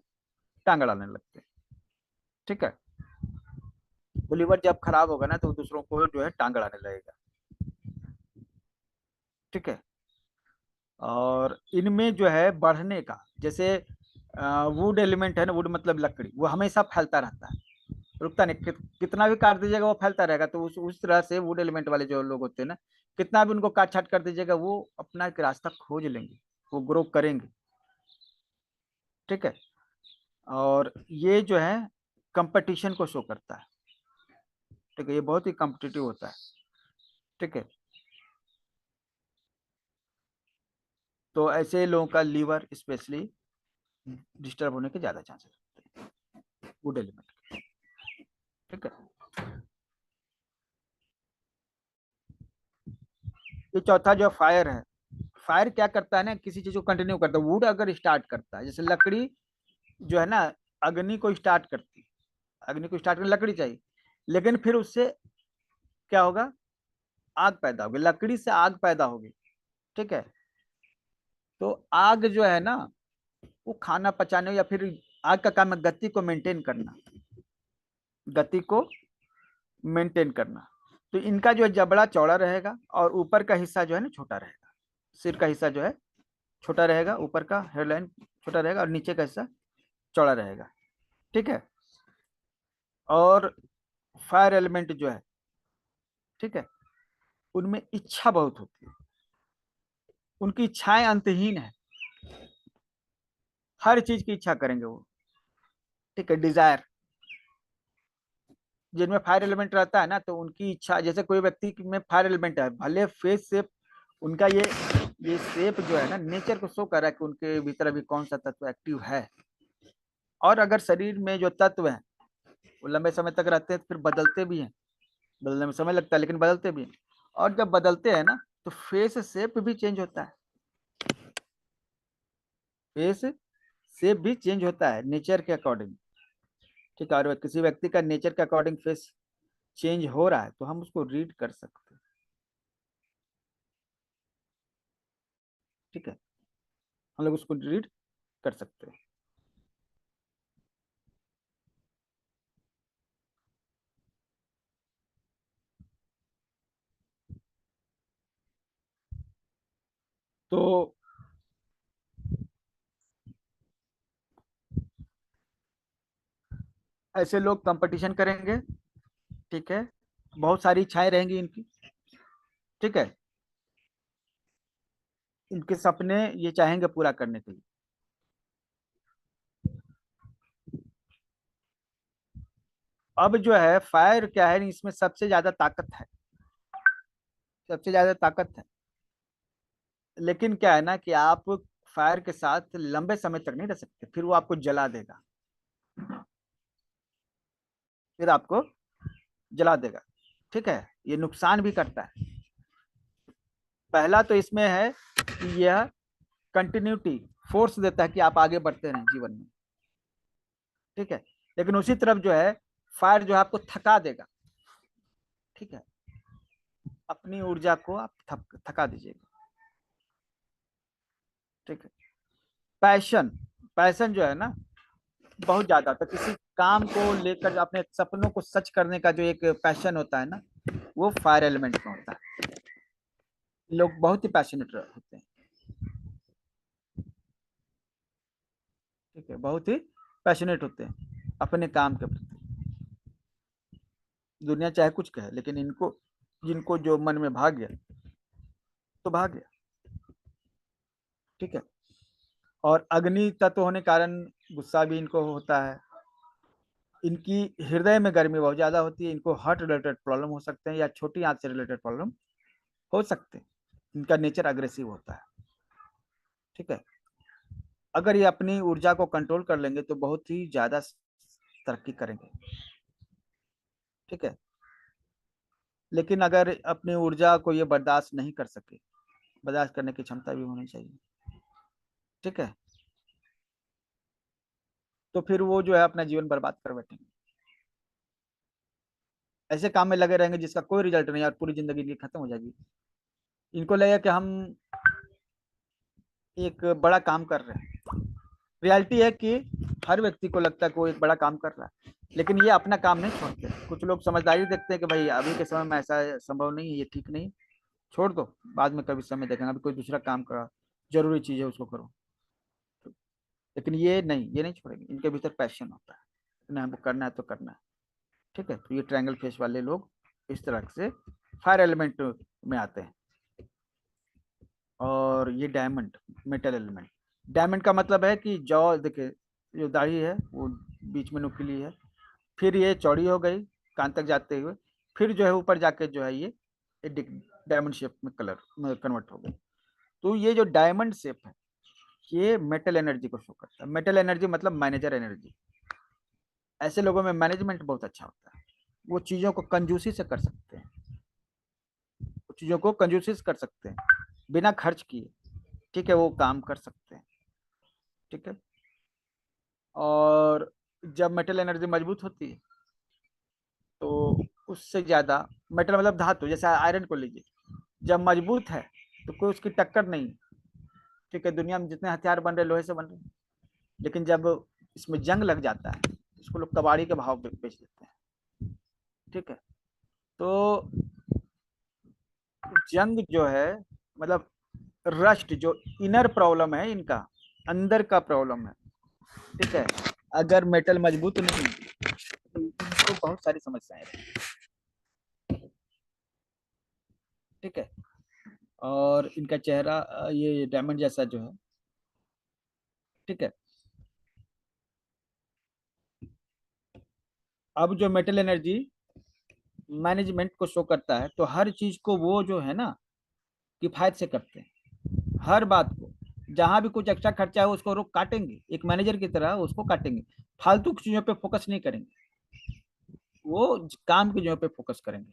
टांग अड़ाने लगते हैं, ठीक है। तो लीवर जब खराब होगा ना तो दूसरों को जो है टांग अड़ाने लगेगा, ठीक है। और इनमें जो है बढ़ने का, जैसे वुड एलिमेंट है ना, वुड मतलब लकड़ी, वो हमेशा फैलता रहता है, रुकता नहीं, कितना भी काट दीजिएगा वो फैलता रहेगा। तो उस तरह से वुड एलिमेंट वाले जो लोग होते हैं ना, कितना भी उनको काट छाट कर दीजिएगा वो अपना एक रास्ता खोज लेंगे, वो ग्रो करेंगे, ठीक है। और ये जो है कंपटीशन को शो करता है, ठीक है, ये बहुत ही कॉम्पिटिटिव होता है, ठीक है। तो ऐसे लोगों का लीवर स्पेशली डिस्टर्ब होने के ज्यादा चांसेस होते हैं, वुड एलिमेंट, ठीक है। ये चौथा जो फायर है, फायर क्या करता है ना, किसी चीज को कंटिन्यू करता है। वुड अगर स्टार्ट करता है, जैसे लकड़ी जो है ना, अग्नि को स्टार्ट करती है, अग्नि को स्टार्ट करने लकड़ी चाहिए, लेकिन फिर उससे क्या होगा, आग पैदा होगी, लकड़ी से आग पैदा होगी, ठीक है। तो आग जो है ना, वो खाना पचाने या फिर आग का काम है गति को मेंटेन करना, गति को मेंटेन करना। तो इनका जो है जबड़ा चौड़ा रहेगा और ऊपर का हिस्सा जो है ना छोटा रहेगा, सिर का हिस्सा जो है छोटा रहेगा, ऊपर का हेयरलाइन छोटा रहेगा और नीचे का हिस्सा चौड़ा रहेगा, ठीक है। और फायर एलिमेंट जो है, ठीक है, उनमें इच्छा बहुत होती है, उनकी इच्छाएं अंतहीन है, हर चीज की इच्छा करेंगे वो, ठीक है, डिजायर, जिनमें फायर एलिमेंट रहता है ना, तो उनकी इच्छा, जैसे कोई व्यक्ति में फायर एलिमेंट है, भले फेस शेप उनका ये शेप जो है ना, नेचर को शो कर रहा है कि उनके भीतर अभी कौन सा तत्व एक्टिव है। और अगर शरीर में जो तत्व है वो लंबे समय तक रहते हैं तो फिर बदलते भी हैं, बदलने में समय लगता है लेकिन बदलते भी हैं। और जब बदलते हैं ना तो फेस शेप भी चेंज होता है, फेस शेप भी चेंज होता है नेचर के अकॉर्डिंग। ठीक है, और किसी व्यक्ति का नेचर के अकॉर्डिंग फेस चेंज हो रहा है तो हम उसको रीड कर सकते हैं। ठीक है, हम लोग उसको रीड कर सकते हैं। तो ऐसे लोग कंपटीशन करेंगे। ठीक है, बहुत सारी इच्छाएं रहेंगी इनकी। ठीक है, इनके सपने ये चाहेंगे पूरा करने के लिए। अब जो है फायर क्या है, इसमें सबसे ज्यादा ताकत है, सबसे ज्यादा ताकत है। लेकिन क्या है ना कि आप फायर के साथ लंबे समय तक नहीं रह सकते, फिर वो आपको जला देगा, फिर आपको जला देगा। ठीक है, ये नुकसान भी करता है। पहला तो इसमें है कि यह कंटिन्यूटी फोर्स देता है कि आप आगे बढ़ते रहें जीवन में। ठीक है, लेकिन उसी तरफ जो है फायर जो है आपको थका देगा। ठीक है, अपनी ऊर्जा को आप थका दीजिएगा। ठीक है, पैशन, पैशन जो है ना बहुत ज्यादा, तो किसी काम को लेकर अपने सपनों को सच करने का जो एक पैशन होता है ना, वो फायर एलिमेंट में होता है। लोग बहुत ही पैशनेट होते हैं। ठीक है, बहुत ही पैशनेट होते हैं अपने काम के प्रति। दुनिया चाहे कुछ कहे, लेकिन इनको, जिनको जो मन में भाग गया तो भाग गया। ठीक है, और अग्नि तत्व होने के कारण गुस्सा भी इनको होता है। इनकी हृदय में गर्मी बहुत ज्यादा होती है, इनको हार्ट रिलेटेड प्रॉब्लम हो सकते हैं या छोटी आंत से रिलेटेड प्रॉब्लम हो सकते हैं। इनका नेचर अग्रेसिव होता है। ठीक है, अगर ये अपनी ऊर्जा को कंट्रोल कर लेंगे तो बहुत ही ज्यादा तरक्की करेंगे। ठीक है, लेकिन अगर अपनी ऊर्जा को ये बर्दाश्त नहीं कर सके, बर्दाश्त करने की क्षमता भी होनी चाहिए। ठीक है, तो फिर वो जो है अपना जीवन बर्बाद कर बैठेंगे, ऐसे काम में लगे रहेंगे जिसका कोई रिजल्ट नहीं और पूरी जिंदगी इनकी खत्म हो जाएगी। इनको लगेगा कि हम एक बड़ा काम कर रहे हैं। रियलिटी है कि हर व्यक्ति को लगता है कि वो एक बड़ा काम कर रहा है, लेकिन ये अपना काम नहीं छोड़ते। कुछ लोग समझदारी देखते हैं कि भाई अभी के समय में ऐसा संभव नहीं है, ये ठीक नहीं, छोड़ दो, बाद में कभी समय देखेंगे, अभी कोई दूसरा काम करो, जरूरी चीज है उसको करो। लेकिन ये नहीं, ये नहीं छोड़ेंगे, इनके भीतर पैशन होता है, नहीं हमको करना है तो करना है। ठीक है, तो ये ट्रायंगल फेस वाले लोग इस तरह से फायर एलिमेंट में आते हैं। और ये डायमंड, मेटल एलिमेंट। डायमंड का मतलब है कि जौ देखिए, जो दाढ़ी है वो बीच में नुकीली है, फिर ये चौड़ी हो गई कान तक जाते हुए, फिर जो है ऊपर जाके जो है ये डायमंड शेप में कलर में कन्वर्ट हो गई। तो ये जो डायमंड शेप है ये मेटल एनर्जी को शो करता है। मेटल एनर्जी मतलब मैनेजर एनर्जी। ऐसे लोगों में मैनेजमेंट बहुत अच्छा होता है, वो चीज़ों को कंजूसी से कर सकते हैं, वो चीज़ों को कंजूसी से कर सकते हैं बिना खर्च किए। ठीक है, वो काम कर सकते हैं। ठीक है, और जब मेटल एनर्जी मजबूत होती है तो उससे ज़्यादा, मेटल मतलब धातु, जैसे आयरन को लीजिए, जब मजबूत है तो कोई उसकी टक्कर नहीं। ठीक है, दुनिया में जितने हथियार बन रहे लोहे से बन रहे, लेकिन जब इसमें जंग लग जाता है इसको लोग कबाड़ी के भाव पे बेच देते हैं। ठीक है, तो जंग जो है मतलब रस्ट, जो इनर प्रॉब्लम है इनका, अंदर का प्रॉब्लम है। ठीक है, अगर मेटल मजबूत नहीं तो इनको बहुत सारी समस्याएं हैं। ठीक है, और इनका चेहरा ये डायमंड जैसा जो है। ठीक है, अब जो मेटल एनर्जी मैनेजमेंट को शो करता है, तो हर चीज को वो जो है ना किफायत से करते हैं। हर बात को, जहां भी कुछ एक्स्ट्रा खर्चा है उसको रोक काटेंगे, एक मैनेजर की तरह उसको काटेंगे। फालतू की चीजों पे फोकस नहीं करेंगे, वो काम की चीजों पे फोकस करेंगे।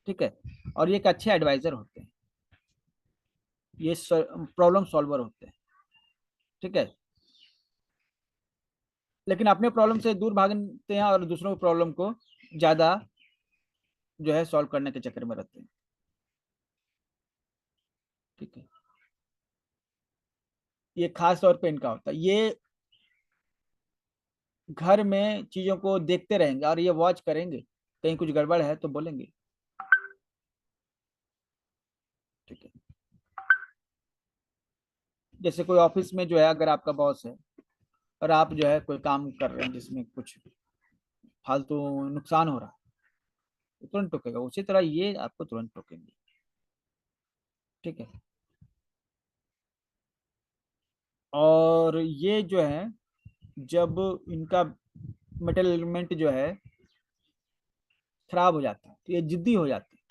ठीक है। और ये एक अच्छे एडवाइजर होते हैं, ये प्रॉब्लम सॉल्वर होते हैं। ठीक है। लेकिन अपने प्रॉब्लम से दूर भागते हैं और दूसरों की प्रॉब्लम को ज्यादा जो है सॉल्व करने के चक्कर में रहते हैं। ठीक है। ये खास तौर पे इनका होता है, ये घर में चीजों को देखते रहेंगे और ये वॉच करेंगे, कहीं कुछ गड़बड़ है तो बोलेंगे। ठीक है। जैसे कोई ऑफिस में जो है, अगर आपका बॉस है और आप जो है कोई काम कर रहे हैं जिसमें कुछ फालतू नुकसान हो रहा है, तो तुरंत टोकेगा। उसी तरह ये आपको तुरंत टोकेंगे। ठीक है। और ये जो है, जब इनका मेटल एलिमेंट जो है खराब हो जाता है तो ये जिद्दी हो जाते हैं।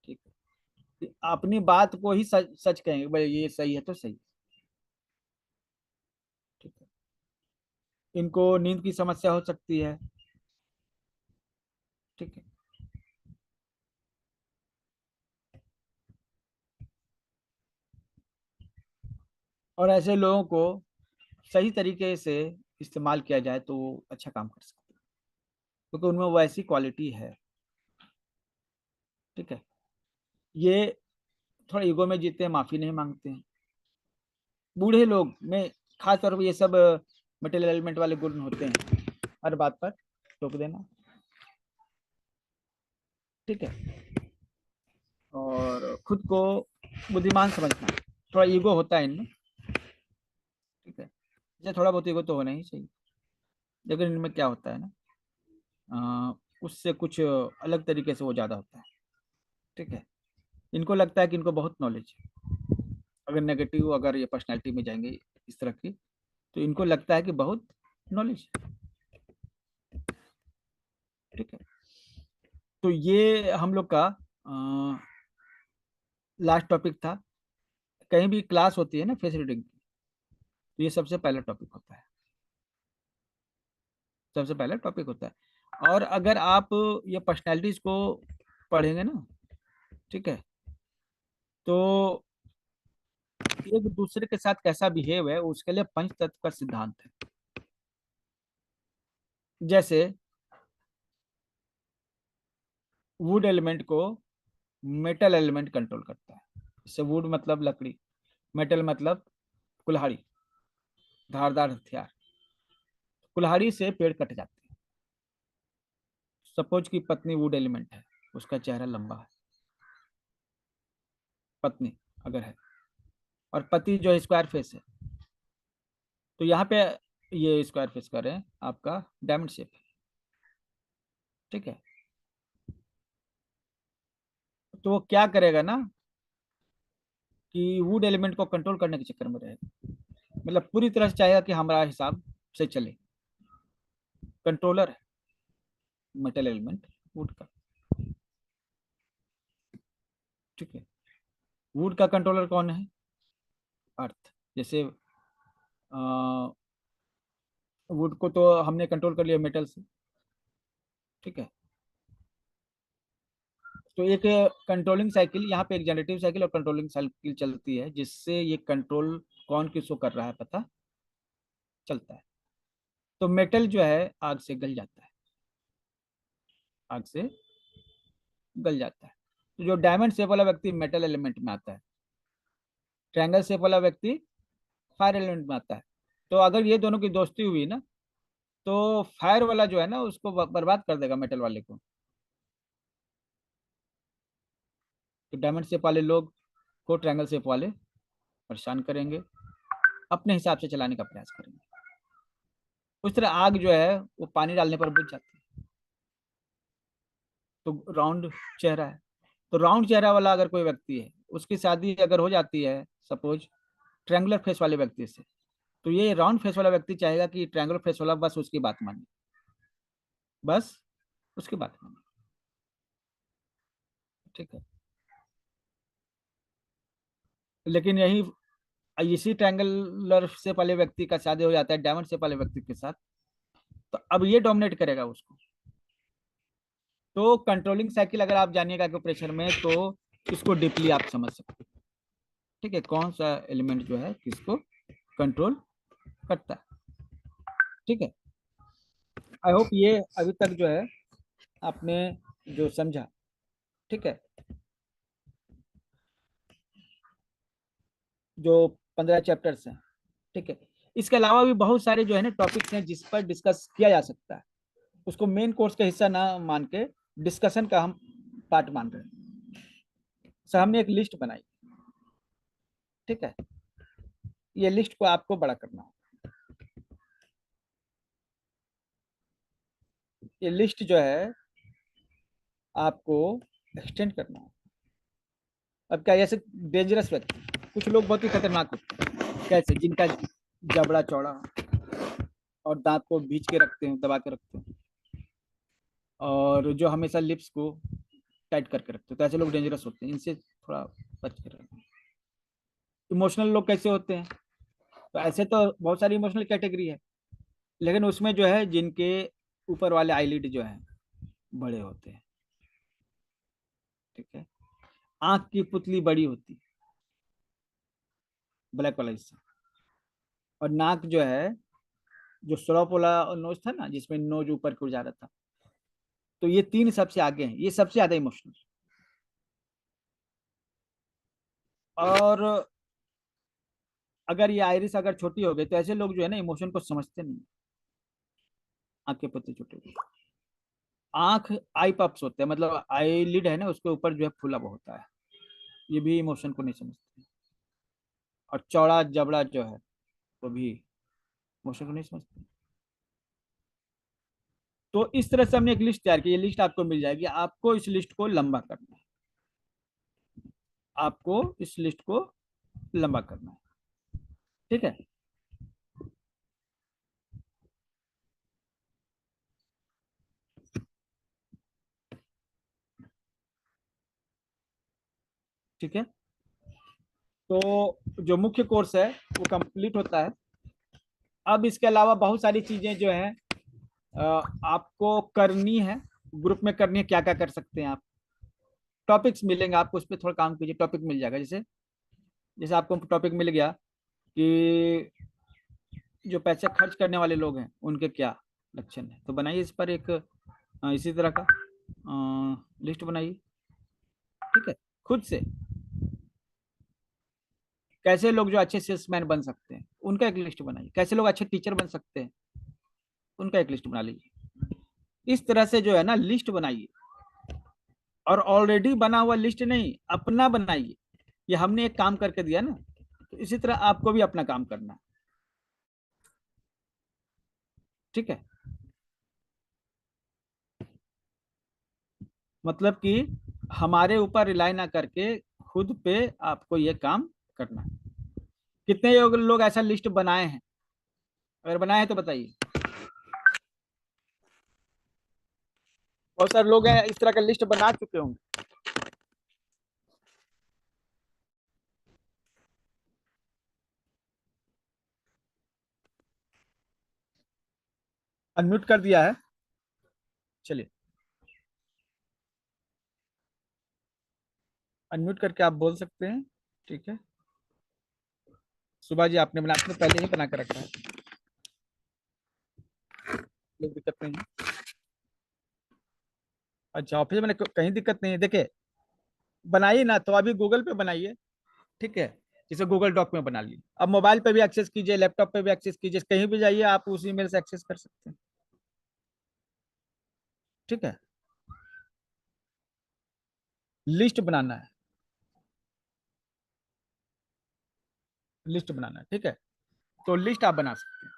ठीक है। अपनी बात को ही सच सच कहेंगे, भाई ये सही है तो सही। ठीक है। इनको नींद की समस्या हो सकती है। ठीक है। और ऐसे लोगों को सही तरीके से इस्तेमाल किया जाए तो वो अच्छा काम कर सकते हैं, क्योंकि उनमें वैसी क्वालिटी है। ठीक है। ये थोड़ा ईगो में जीते हैं, माफी नहीं मांगते हैं। बूढ़े लोग में खास तौर पर ये सब मटेरियल एलिमेंट वाले गुण होते हैं, हर बात पर टोक देना। ठीक है। और खुद को बुद्धिमान समझना, थोड़ा ईगो होता है इनमें। ठीक है। जैसे थोड़ा बहुत ईगो तो होना ही चाहिए, लेकिन इनमें क्या होता है ना, उससे कुछ अलग तरीके से वो ज्यादा होता है। ठीक है। इनको लगता है कि इनको बहुत नॉलेज है। अगर नेगेटिव, अगर ये पर्सनैलिटी में जाएंगे इस तरह की, तो इनको लगता है कि बहुत नॉलेज है। ठीक है। तो ये हम लोग का लास्ट टॉपिक था। कहीं भी क्लास होती है ना फेस रीडिंग की, तो ये सबसे पहला टॉपिक होता है, सबसे पहला टॉपिक होता है। और अगर आप ये पर्सनैलिटीज को पढ़ेंगे ना, ठीक है, तो एक दूसरे के साथ कैसा बिहेव है उसके लिए पंच तत्व का सिद्धांत है। जैसे वुड एलिमेंट को मेटल एलिमेंट कंट्रोल करता है। जैसे वुड मतलब लकड़ी, मेटल मतलब कुल्हाड़ी, धारदार हथियार। कुल्हाड़ी से पेड़ कट जाते हैं। सपोज की पत्नी वुड एलिमेंट है, उसका चेहरा लंबा है, पत्नी अगर है, और पति जो है स्क्वायर फेस है, तो यहाँ पे ये स्क्वायर फेस कर रहे हैं, आपका डायमंड शेप है। ठीक है। तो वो क्या करेगा ना, कि वुड एलिमेंट को कंट्रोल करने के चक्कर में रहेगा, मतलब पूरी तरह से चाहेगा कि हमारा हिसाब से चले। कंट्रोलर है मेटल एलिमेंट वुड का। ठीक है। वुड का कंट्रोलर कौन है? अर्थ। जैसे वुड को तो हमने कंट्रोल कर लिया मेटल से। ठीक है। तो एक कंट्रोलिंग साइकिल, यहाँ पे एक जनरेटिव साइकिल और कंट्रोलिंग साइकिल चलती है, जिससे ये कंट्रोल कौन किसको कर रहा है पता चलता है। तो मेटल जो है आग से गल जाता है, आग से गल जाता है। तो जो डायमंड शेप वाला व्यक्ति मेटल एलिमेंट में आता है, ट्रायंगल शेप वाला व्यक्ति फायर एलिमेंट में आता है। तो अगर ये दोनों की दोस्ती हुई ना, तो फायर वाला जो है ना उसको बर्बाद कर देगा मेटल वाले को। तो डायमंड शेप वाले लोग को ट्रायंगल शेप वाले परेशान करेंगे, अपने हिसाब से चलाने का प्रयास करेंगे। उस तरह आग जो है वो पानी डालने पर बुझ जाती है। तो राउंड चेहरा है, तो राउंड चेहरा वाला अगर कोई व्यक्ति है, उसकी शादी अगर हो जाती है सपोज ट्रायंगुलर फेस वाले व्यक्ति से, तो ये राउंड फेस वाला व्यक्ति चाहेगा कि ट्रायंगुलर फेस वाला बस उसकी बात माने। बस उसके बाद में, ठीक है। लेकिन यही इसी ट्रायंगुलर शेप वाले व्यक्ति का शादी हो जाता है डायमंड शेप वाले व्यक्ति के साथ, तो अब ये डोमिनेट करेगा उसको। तो कंट्रोलिंग साइकिल अगर आप जानिएगा एक्यूप्रेशर में तो इसको डीपली आप समझ सकते हैं, ठीक है, कौन सा एलिमेंट जो है किसको कंट्रोल करता है, ठीक है। आई होप ये अभी तक जो है आपने जो समझा, ठीक है, जो 15 चैप्टर्स हैं, ठीक है। इसके अलावा भी बहुत सारे जो है ना टॉपिक्स हैं जिस पर डिस्कस किया जा सकता है, उसको मेन कोर्स का हिस्सा ना मान के डिस्कशन का हम पार्ट मान रहे हैं। सर हमने एक लिस्ट बनाई, ठीक है, ये लिस्ट को आपको बड़ा करना है। ये लिस्ट जो है आपको एक्सटेंड करना है। अब क्या, जैसे डेंजरस व्यक्ति, कुछ लोग बहुत ही खतरनाक होते हैं, कैसे, जिनका जबड़ा चौड़ा और दांत को भींच के रखते हैं, दबा के रखते हैं, और जो हमेशा लिप्स को टाइट करके रखते हैं, तो ऐसे लोग डेंजरस होते हैं, इनसे थोड़ा बच के रहना। इमोशनल लोग कैसे होते हैं, तो ऐसे तो बहुत सारी इमोशनल कैटेगरी है, लेकिन उसमें जो है जिनके ऊपर वाले आईलिड जो है बड़े होते हैं, ठीक है, आंख की पुतली बड़ी होती है, ब्लैक वाला हिस्सा, और नाक जो है, जो स्लोप वाला नोज था ना जिसमें नोज ऊपर को जा रहा था, तो ये तीन सबसे आगे हैं, ये सबसे ज्यादा इमोशनल। और अगर ये आइरिस अगर छोटी हो गई तो ऐसे लोग जो है ना इमोशन को समझते नहीं, आंख के पत्ते छोटे होते हैं। आंख आई पप्स होते हैं, मतलब आई लिड है ना उसके ऊपर जो है फूला हुआ होता है, ये भी इमोशन को नहीं समझते। और चौड़ा जबड़ा जो है वो भी इमोशन को नहीं समझते। तो इस तरह से हमने एक लिस्ट तैयार की, ये लिस्ट आपको मिल जाएगी, आपको इस लिस्ट को लंबा करना है, आपको इस लिस्ट को लंबा करना है, ठीक है। ठीक है, तो जो मुख्य कोर्स है वो कंप्लीट होता है। अब इसके अलावा बहुत सारी चीजें जो है आपको करनी है, ग्रुप में करनी है, क्या क्या कर सकते हैं आप, टॉपिक्स मिलेंगे आपको, उस पर थोड़ा काम कीजिए, टॉपिक मिल जाएगा। जैसे जैसे आपको टॉपिक मिल गया कि जो पैसे खर्च करने वाले लोग हैं उनके क्या लक्षण है, तो बनाइए इस पर एक इसी तरह का लिस्ट बनाइए, ठीक है, खुद से। कैसे लोग जो अच्छे सेल्समैन बन सकते हैं उनका एक लिस्ट बनाइए, कैसे लोग अच्छे टीचर बन सकते हैं उनका एक लिस्ट बना लीजिए। इस तरह से जो है ना लिस्ट बनाइए, और ऑलरेडी बना हुआ लिस्ट नहीं, अपना बनाइए। ये हमने एक काम करके दिया ना, तो इसी तरह आपको भी अपना काम करना है, ठीक है। मतलब कि हमारे ऊपर रिलाई ना करके खुद पे आपको ये काम करना है। कितने लोग ऐसा लिस्ट बनाए हैं, अगर बनाए हैं तो बताइए। बहुत सारे लोग हैं इस तरह का लिस्ट बना चुके होंगे। अनम्यूट कर दिया है, चलिए अनम्यूट करके आप बोल सकते हैं, ठीक है। सुबह जी आपने बना, आपने पहले ही बना कर रखा है, कोई दिक्कत नहीं है। अच्छा, ऑफिस में कहीं दिक्कत नहीं है, देखिए बनाइए ना तो अभी गूगल पे बनाइए, ठीक है, जिसे गूगल डॉक में बना लीजिए। अब मोबाइल पे भी एक्सेस कीजिए, लैपटॉप पे भी एक्सेस कीजिए, कहीं भी जाइए आप उस ईमेल से एक्सेस कर सकते हैं, ठीक है। लिस्ट बनाना है, लिस्ट बनाना है, ठीक है। तो लिस्ट आप बना सकते हैं।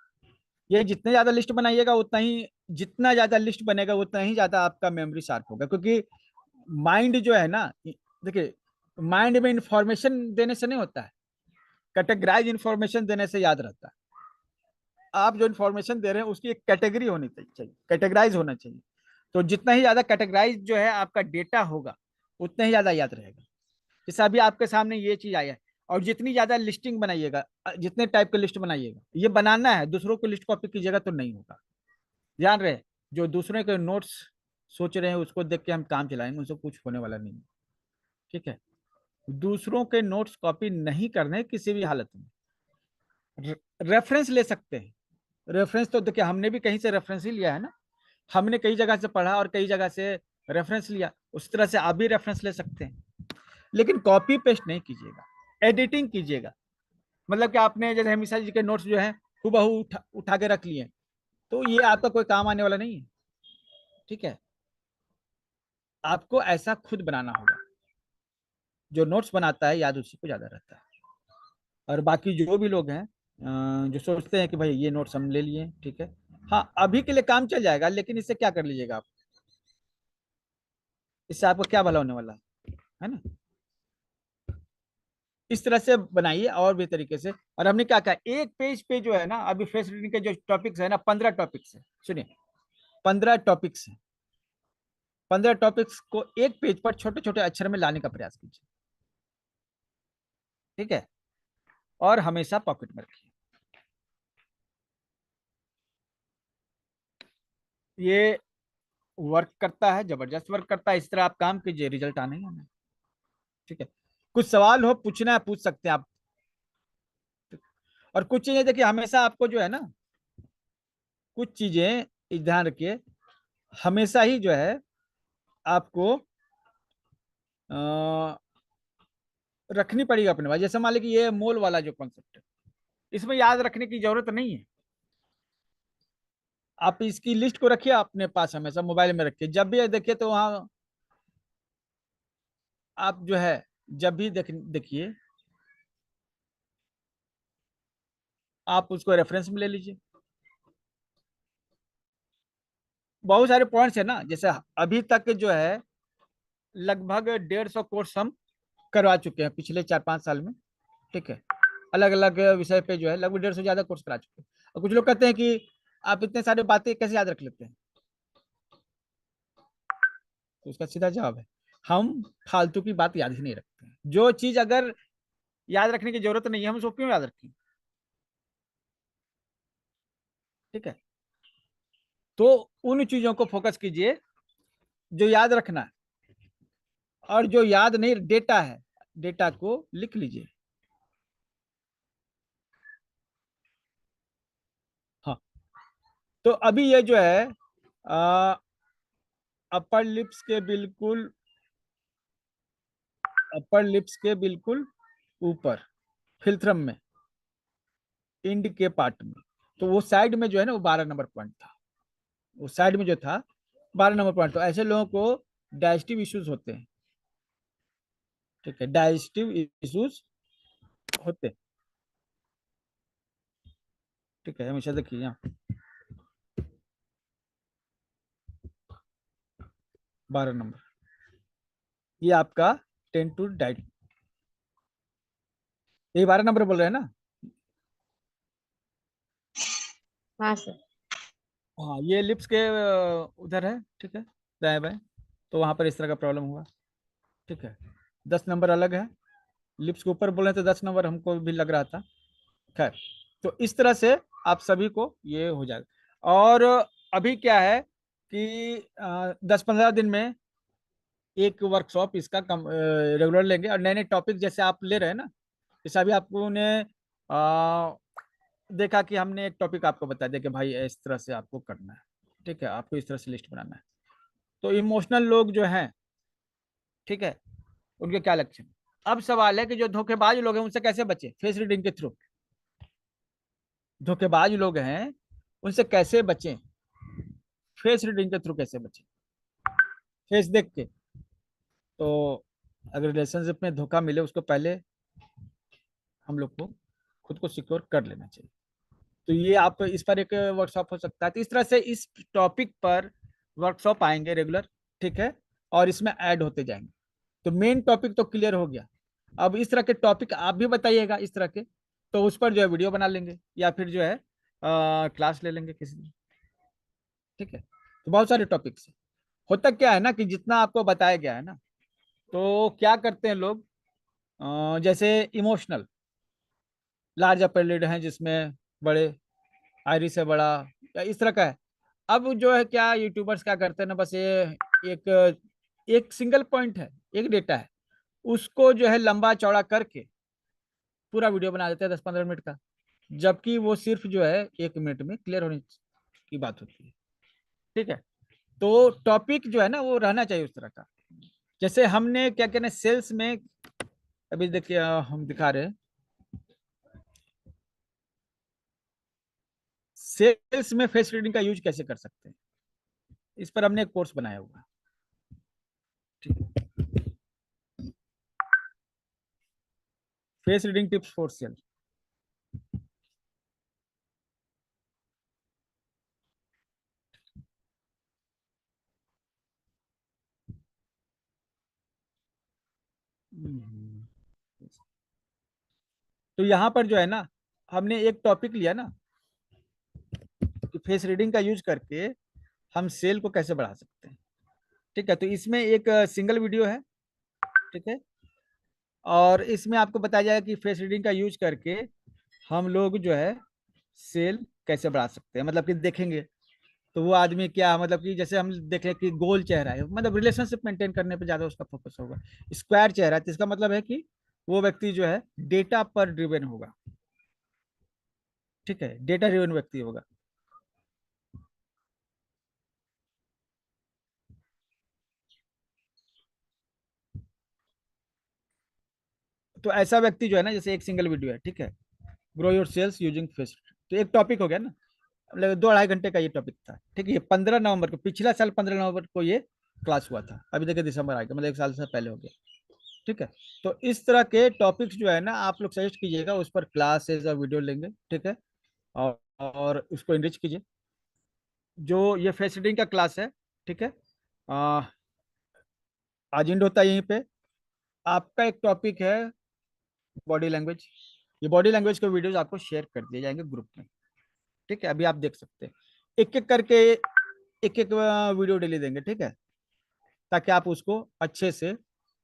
ये जितने ज्यादा लिस्ट बनाइएगा उतना ही, जितना ज्यादा लिस्ट बनेगा उतना ही ज्यादा आपका मेमोरी शार्प होगा, क्योंकि माइंड जो है ना, देखिए माइंड में इंफॉर्मेशन देने से नहीं होता है, कैटेगराइज इंफॉर्मेशन देने से याद रहता है। आप जो इंफॉर्मेशन दे रहे हैं उसकी एक कैटेगरी होनी चाहिए, कैटेगराइज होना चाहिए। तो जितना ही ज्यादा कैटेगराइज जो है आपका डेटा होगा उतना ही ज्यादा याद रहेगा। जैसे अभी आपके सामने ये चीज आया है, और जितनी ज्यादा लिस्टिंग बनाइएगा, जितने टाइप के लिस्ट बनाइएगा, ये बनाना है, दूसरों को लिस्ट कॉपी कीजिएगा तो नहीं होगा। ध्यान रहे, जो दूसरे के नोट्स सोच रहे हैं उसको देख के हम काम चलाएंगे, उनसे कुछ होने वाला नहीं है। ठीक है, दूसरों के नोट्स कॉपी नहीं करने किसी भी हालत में। रेफरेंस ले सकते हैं, रेफरेंस तो देखिए हमने भी कहीं से रेफरेंस ही लिया है ना, हमने कई जगह से पढ़ा और कई जगह से रेफरेंस लिया, उस तरह से आप भी रेफरेंस ले सकते हैं। लेकिन कॉपी पेस्ट नहीं कीजिएगा, एडिटिंग कीजिएगा। मतलब कि आपने जैसे हमेशा जी के नोट्स जो है हूबहू उठा के रख लिए, तो ये आपका कोई काम आने वाला नहीं है। ठीक है, आपको ऐसा खुद बनाना होगा। जो नोट्स बनाता है याद उसी को ज्यादा रहता है। और बाकी जो भी लोग हैं जो सोचते हैं कि भाई ये नोट्स हम ले लिए, ठीक है, हाँ अभी के लिए काम चल जाएगा, लेकिन इससे क्या कर लीजिएगा आप, इससे आपको क्या भला होने वाला है ना। इस तरह से बनाइए और भी तरीके से। और हमने क्या कहा, एक पेज पे जो है ना, अभी फेस रीडिंग के जो टॉपिक्स है ना, 15 टॉपिक्स है, सुनिए 15 टॉपिक्स है। 15 टॉपिक्स को एक पेज पर छोटे छोटे अक्षर में लाने का प्रयास कीजिए। ठीक है, और हमेशा पॉकेट में रखिए। ये वर्क करता है, जबरदस्त वर्क करता है। इस तरह आप काम कीजिए, रिजल्ट आने ही आना है। ठीक है, कुछ सवाल हो पूछना है पूछ सकते हैं आप। और कुछ चीजें देखिए, हमेशा आपको जो है ना, कुछ चीजें ध्यान रखिए, हमेशा ही जो है आपको अ, रखनी पड़ेगी अपने पास। जैसे मान लीजिए कि ये मोल वाला जो कॉन्सेप्ट है, इसमें याद रखने की जरूरत नहीं है। आप इसकी लिस्ट को रखिए अपने पास, हमेशा मोबाइल में रखिए, जब भी देखिए तो वहां आप जो है, जब भी देखिए आप उसको रेफरेंस में ले लीजिए। बहुत सारे पॉइंट्स है ना, जैसे अभी तक जो है लगभग 150 कोर्स हम करवा चुके हैं पिछले 4-5 साल में। ठीक है, अलग अलग विषय पे जो है लगभग 150 से ज्यादा कोर्स करा चुके हैं। और कुछ लोग कहते हैं कि आप इतने सारे बातें कैसे याद रख लेते हैं, तो उसका सीधा जवाब है, हम फालतू की बात याद ही नहीं रखते हैं। जो चीज अगर याद रखने की जरूरत नहीं है, हम उसको क्यों याद रखें। ठीक है, तो उन चीजों को फोकस कीजिए जो याद रखना है, और जो याद नहीं, डेटा है, डेटा को लिख लीजिए। हाँ, तो अभी ये जो है अपर लिप्स के बिल्कुल, अपर लिप्स के बिल्कुल ऊपर फिल्थ्रम में, इंड के पार्ट में, तो वो साइड में जो है ना, वो 12 नंबर पॉइंट था। वो साइड में जो था 12 नंबर पॉइंट, तो ऐसे लोगों को डाइजेस्टिव इश्यूज होते हैं। ठीक है, डाइजेस्टिव इश्यूज होते हैं। ठीक है, हमेशा देखिए यहाँ 12 नंबर, ये आपका 10 टू डाइट, ये 12 नंबर बोल रहे हैं ना। हाँ सर। हाँ, ये लिप्स के उधर है। ठीक है, दाएं बाएं, तो वहां पर इस तरह का प्रॉब्लम हुआ। ठीक है, 10 नंबर अलग है, लिप्स के ऊपर बोले तो 10 नंबर हमको भी लग रहा था। खैर, तो इस तरह से आप सभी को ये हो जाएगा। और अभी क्या है कि 10-15 दिन में एक वर्कशॉप इसका कम रेगुलर लेंगे, और नए नए टॉपिक जैसे आप ले रहे हैं ना, जैसे अभी आपको ने देखा कि हमने एक टॉपिक आपको बता दिया कि भाई इस तरह से आपको करना है। ठीक है, आपको इस तरह से लिस्ट बनाना है। तो इमोशनल लोग जो हैं, ठीक है, उनके क्या लक्षण। अब सवाल है कि जो धोखेबाज लोग हैं उनसे कैसे बचे फेस रीडिंग के थ्रू। धोखेबाज लोग हैं उनसे कैसे बचें, फेस रीडिंग के थ्रू कैसे बचें, फेस देख के। तो अगर रिलेशनशिप में धोखा मिले, उसको पहले हम लोग को खुद को सिक्योर कर लेना चाहिए। तो ये आप इस पर एक वर्कशॉप हो सकता है। तो इस तरह से इस टॉपिक पर वर्कशॉप आएंगे रेगुलर। ठीक है, और इसमें ऐड होते जाएंगे। तो मेन टॉपिक तो क्लियर हो गया। अब इस तरह के टॉपिक आप भी बताइएगा इस तरह के, तो उस पर जो है वीडियो बना लेंगे, या फिर जो है क्लास ले लेंगे किसी दिन। ठीक है, तो बहुत सारे टॉपिक्स हैं। होता क्या है ना कि जितना आपको बताया गया है ना, तो क्या करते हैं लोग, जैसे इमोशनल लार्ज अपर लिड है जिसमें बड़े, आयरिस है बड़ा, या इस तरह का है। अब जो है क्या यूट्यूबर्स क्या करते हैं ना, बस ये एक एक सिंगल पॉइंट है, एक डेटा है, उसको जो है लंबा चौड़ा करके पूरा वीडियो बना देते हैं 10-15 मिनट का, जबकि वो सिर्फ जो है 1 मिनट में क्लियर होने की बात होती है। ठीक है, तो टॉपिक जो है ना वो रहना चाहिए उस तरह का। जैसे हमने क्या कहते हैं सेल्स में, अभी देखिए हम दिखा रहे हैं, सेल्स में फेस रीडिंग का यूज कैसे कर सकते हैं, इस पर हमने एक कोर्स बनाया हुआ है। ठीक है, face reading tips for sale. तो यहाँ पर जो है ना, हमने एक टॉपिक लिया ना कि फेस रीडिंग का यूज करके हम सेल को कैसे बढ़ा सकते हैं। ठीक है, तो इसमें एक सिंगल वीडियो है। ठीक है, और इसमें आपको बताया जाएगा कि फेस रीडिंग का यूज करके हम लोग जो है सेल कैसे बढ़ा सकते हैं। मतलब कि देखेंगे तो वो आदमी क्या, मतलब कि जैसे हम देखें कि गोल चेहरा है, मतलब रिलेशनशिप मेंटेन करने पे ज्यादा उसका फोकस होगा। स्क्वायर चेहरा है तो इसका मतलब है कि वो व्यक्ति जो है डेटा पर ड्रिवन होगा। ठीक है, डेटा ड्रिवन व्यक्ति होगा। तो ऐसा व्यक्ति जो है ना, जैसे एक सिंगल वीडियो है, ठीक है, grow your sales using face, तो एक टॉपिक हो गया ना, मतलब 2-2.5 घंटे का ये टॉपिक था। ठीक है, ये 15 नवंबर को, पिछला साल 15 नवंबर को ये क्लास हुआ था, अभी देखिए दिसंबर आ गया, मतलब 1 साल से पहले हो गया। ठीक है, तो इस तरह के टॉपिक्स जो है ना आप लोग सजेस्ट कीजिएगा, उस पर क्लासेस और वीडियो लेंगे। ठीक है, और उसको इनरिच कीजिए। जो ये फेस रीडिंग का क्लास है, ठीक है, आ, आज एंड होता है यहीं पे। आपका एक टॉपिक है बॉडी लैंग्वेज, ये बॉडी लैंग्वेज के वीडियोस आपको शेयर कर दिए जाएंगे ग्रुप में। ठीक है, अभी आप देख सकते हैं, एक एक करके एक एक वीडियो डेली देंगे। ठीक है, ताकि आप उसको अच्छे से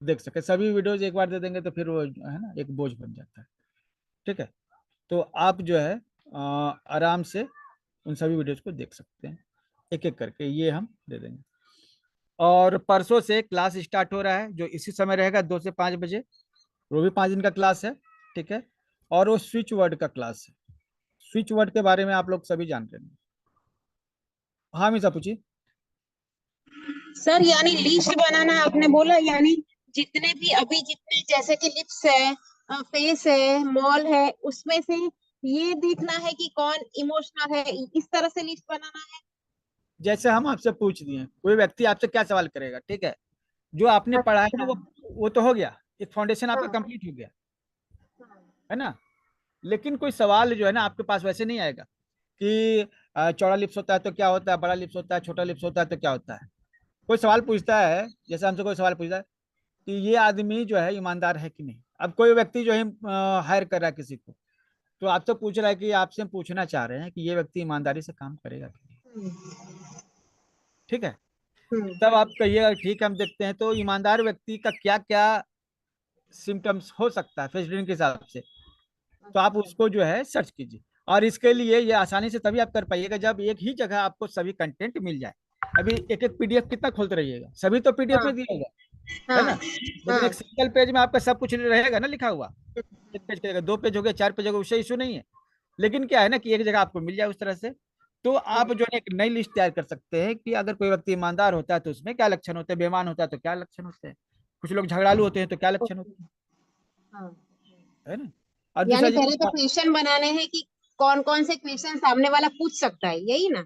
देख सके। सभी वीडियोज एक बार दे देंगे तो फिर वो है ना एक बोझ बन जाता है। ठीक है, तो आप जो है आराम से उन सभी वीडियोज को देख सकते हैं, एक एक करके ये हम दे देंगे। और परसों से क्लास स्टार्ट हो रहा है, जो इसी समय रहेगा 2 से 5 बजे। वो भी 5 दिन का क्लास है। ठीक है, और वो स्विच वर्ड का क्लास है। स्विच वर्ड के बारे में आप लोग सभी जानते हैं। हाँ मीसा पूछिए। सर यानी लिस्ट बनाना आपने बोला, यानी जितने भी अभी जितने जैसे कि लिप्स है, फेस है, मॉल है, उसमें से ये देखना है कि कौन इमोशनल है, इस तरह से लिस्ट बनाना है। जैसे हम आपसे पूछ दिए, कोई व्यक्ति आपसे क्या सवाल करेगा, ठीक है, जो आपने पढ़ा है ना अच्छा। वो तो हो गया, एक फाउंडेशन आपका हाँ। कंप्लीट हो गया, हाँ। है ना। लेकिन कोई सवाल जो है ना आपके पास वैसे नहीं आएगा कि चौड़ा लिप्स होता है तो क्या होता है, बड़ा लिप्स होता है, छोटा लिप्स होता है तो क्या होता है। कोई सवाल पूछता है, जैसे हमसे कोई सवाल पूछता है कि ये आदमी जो है ईमानदार है कि नहीं। अब कोई व्यक्ति जो है हायर कर रहा है किसी को, तो आपसे पूछ रहा है कि आपसे हम पूछना चाह रहे हैं कि ये व्यक्ति ईमानदारी से काम करेगा कि नहीं। हम्म। ठीक है, हम्म। तब आप कहिएगा ठीक है हम देखते हैं। तो ईमानदार व्यक्ति का क्या क्या सिम्टम्स हो सकता है फेस रीडिंग के हिसाब से, तो आप अच्छा। उसको जो है सर्च कीजिए। और इसके लिए ये आसानी से तभी आप कर पाइएगा जब एक ही जगह आपको सभी कंटेंट मिल जाए। अभी एक एक पीडीएफ कितना खोलते रहिएगा, सभी तो पीडीएफ हाँ। में दिया होगा, है हाँ। ना। लेकिन हाँ। एक सिंगल पेज में आपका सब कुछ रहेगा ना लिखा हुआ। एक पेज करेगा, 2 पेज हो गया, 4 पेज हो गया, उससे इशू नहीं है। लेकिन क्या है ना कि एक जगह आपको मिल जाए उस तरह से, तो आप जो है एक नई लिस्ट तैयार कर सकते हैं कि अगर कोई व्यक्ति ईमानदार होता है तो उसमें क्या लक्षण होते हैं, बेईमान होता है तो क्या लक्षण होते हैं, कुछ लोग झगड़ालू होते हैं तो क्या लक्षण होते हाँ। हैं, है ना। और दूसरा यानी पहले तो चीज, क्वेश्चन बनाने हैं कि कौन कौन से क्वेश्चन सामने वाला पूछ सकता है, यही ना।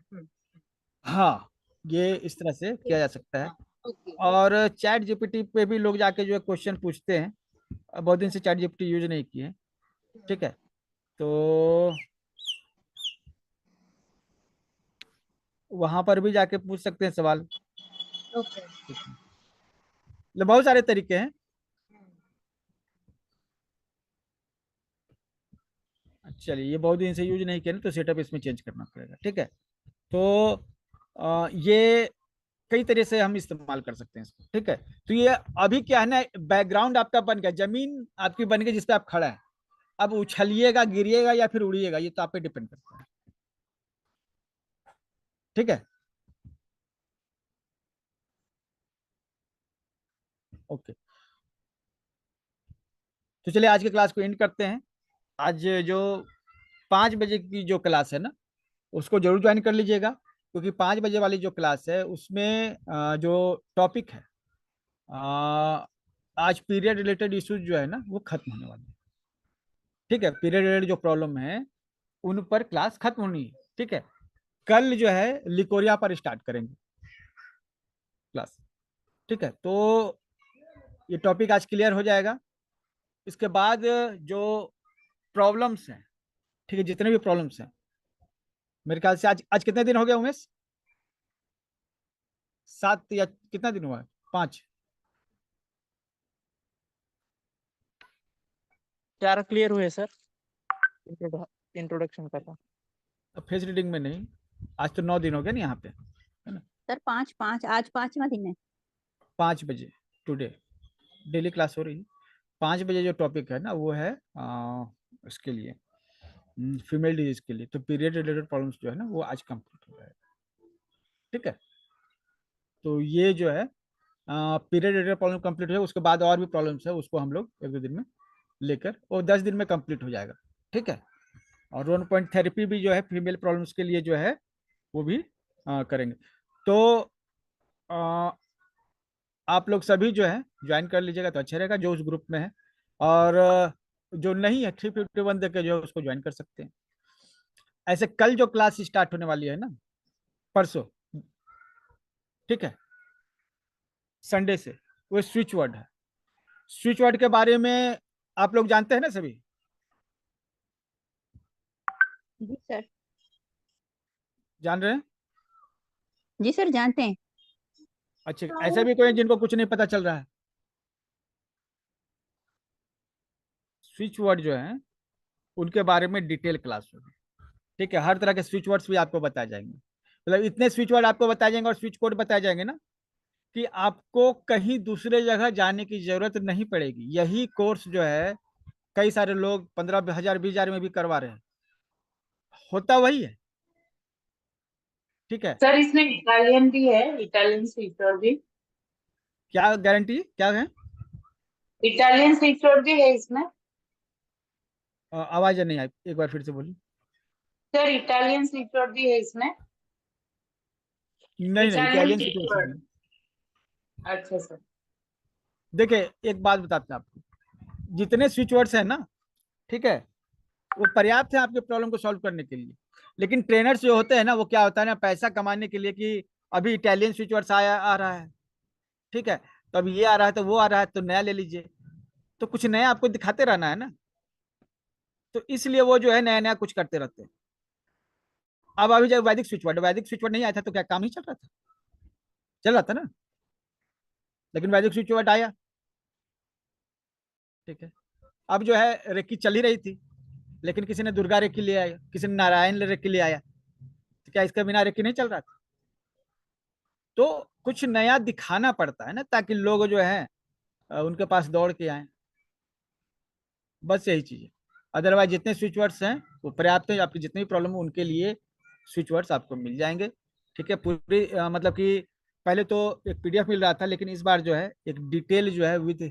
हाँ, ये इस तरह से किया जा सकता है। हाँ। ओके। और चैट जीपीटी पे भी लोग जाके जो है क्वेश्चन पूछते हैं। अब बहुत दिन से चैट जीपीटी यूज नहीं किए। ठीक है, तो वहां पर भी जाके पूछ सकते हैं सवाल। ओके। ठीक है, मतलब बहुत सारे तरीके हैं। चलिए, ये बहुत दिन से यूज नहीं किया ना, तो सेटअप इसमें चेंज करना पड़ेगा। ठीक है, तो ये कई तरह से हम इस्तेमाल कर सकते हैं इसको, ठीक है। तो ये अभी क्या है ना, बैकग्राउंड आपका बन गया, जमीन आपकी बन गई जिस पे आप खड़ा है। अब उछलिएगा, गिरिएगा या फिर उड़िएगा, ये तो आप पे डिपेंड करता है, ठीक है। ओके, तो चलिए आज की क्लास को एंड करते हैं। आज जो 5 बजे की जो क्लास है ना, उसको जरूर ज्वाइन कर लीजिएगा, क्योंकि 5 बजे वाली जो क्लास है उसमें जो टॉपिक है, आज पीरियड रिलेटेड इश्यूज जो है ना वो खत्म होने वाले हैं, ठीक है। पीरियड रिलेटेड जो प्रॉब्लम है उन पर क्लास खत्म होनी है, ठीक है। कल जो है लिकोरिया पर स्टार्ट करेंगे क्लास, ठीक है। तो ये टॉपिक आज क्लियर हो जाएगा। इसके बाद जो प्रॉब्लम्स हैं, ठीक है, जितने भी प्रॉब्लम्स हैं, मेरे ख्याल से आज आज कितने दिन हो गए उमेश? 7 या कितना दिन हुआ है? 5? 4 क्लियर हुए सर, इंट्रोडक्शन का था। फेस रीडिंग में नहीं, आज तो 9 दिन हो गए ना यहाँ पे, है ना। सर 5 आज 5वां दिन है। 5 बजे टुडे डेली क्लास हो रही है। 5 बजे जो टॉपिक है ना वो है इसके लिए, फीमेल डिजीज के लिए। तो पीरियड रिलेटेड प्रॉब्लम्स जो है ना वो आज कंप्लीट हो जाएगा, ठीक है। तो ये जो है पीरियड रिलेटेड प्रॉब्लम कंप्लीट हो जाएगा, उसके बाद और भी प्रॉब्लम्स है उसको हम लोग 1-2 दिन में लेकर, और 10 दिन में कंप्लीट हो जाएगा, ठीक है। और 1 पॉइंट थेरेपी भी जो है फीमेल प्रॉब्लम्स के लिए जो है वो भी करेंगे। तो आ, आप लोग सभी जो है ज्वाइन कर लीजिएगा तो अच्छा रहेगा, जो उस ग्रुप में है। और जो नहीं है 351 देके जो है उसको ज्वाइन कर सकते हैं। ऐसे कल जो क्लास स्टार्ट होने वाली है ना, परसों, ठीक है, संडे से, वो स्विच वर्ड है। स्विच वर्ड के बारे में आप लोग जानते हैं ना सभी? जी सर। जान रहे हैं? जी सर जानते हैं। अच्छा, ऐसा भी कोई है जिनको कुछ नहीं पता चल रहा है? स्विच वर्ड जो है उनके बारे में डिटेल क्लास होगी, ठीक है। हर तरह के स्विच वर्ड्स भी आपको बताए जाएंगे, मतलब इतने स्विच वर्ड आपको बताए जाएंगे और स्विच कोड बताए जाएंगे ना कि आपको कहीं दूसरे जगह जाने की जरूरत नहीं पड़ेगी। यही कोर्स जो है कई सारे लोग 15,000 20,000 में भी करवा रहे हैं, होता वही है, ठीक है। सर इसमें इटालियन भी है, इटालियन स्पीकर भी। क्या गारंटी क्या है? इटालियन स्पीकर भी है इसमें। आवाज नहीं आई, एक बार फिर से बोलिए। सर इटालियन स्पीकर भी है इसमें। नहीं नहीं, इटालियन इटालियन स्पीकर। नहीं। अच्छा सर। देखिए एक बात बताते हैं आपको, जितने स्विच वर्ड्स हैं ना, ठीक है, वो पर्याप्त है आपके प्रॉब्लम को सॉल्व करने के लिए। लेकिन ट्रेनर्स जो होते हैं ना, वो क्या होता है ना, पैसा कमाने के लिए कि अभी इटालियन स्विच वर्ड्स आया आ रहा है, ठीक है, तो अभी ये आ रहा है तो वो आ रहा है तो नया ले लीजिए। तो कुछ नया आपको दिखाते रहना है ना, तो इसलिए वो जो है नया नया कुछ करते रहते हैं। अब अभी जब वैदिक स्विच वर्ड नहीं आया था तो क्या काम ही चल रहा था? चल रहा था ना, लेकिन वैदिक स्विच वर्ड आया, ठीक है। अब जो है रेकी चल ही रही थी, लेकिन किसी ने दुर्गा रेकी ले आया, किसी ने नारायण रेकी ले आया, तो क्या इसके बिना रेकी नहीं चल रहा था? तो कुछ नया दिखाना पड़ता है ना, ताकि लोग जो है उनके पास दौड़ के आए, बस यही चीज है। अदरवाइज जितने स्विच वर्ड्स हैं वो पर्याप्त है, आपकी जितनी प्रॉब्लम है उनके लिए स्विच वर्ड्स आपको मिल जाएंगे, ठीक है। पूरी मतलब कि पहले तो एक पीडीएफ मिल रहा था, लेकिन इस बार जो है एक डिटेल जो है विद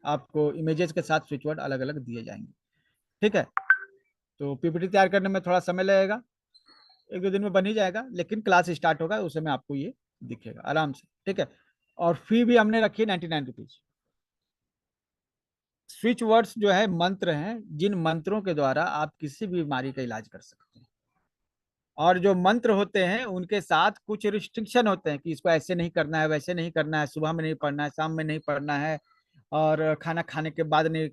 आपको इमेजेस के साथ स्विच वर्ड अलग अलग दिए जाएंगे, ठीक है। तो पीपीटी तैयार करने में थोड़ा समय लगेगा, 1-2 दिन में बन ही जाएगा, लेकिन क्लास स्टार्ट होगा उस समय आपको ये दिखेगा आराम से, ठीक है। और फी भी हमने रखी है 99 रुपीज। स्विच वर्ड्स जो है मंत्र हैं, जिन मंत्रों के द्वारा आप किसी भी बीमारी का इलाज कर सकते हैं। और जो मंत्र होते हैं उनके साथ कुछ रिस्ट्रिक्शन होते हैं कि इसको ऐसे नहीं करना है, वैसे नहीं करना है, सुबह में नहीं पढ़ना है, शाम में नहीं पढ़ना है, और खाना खाने के बाद नहीं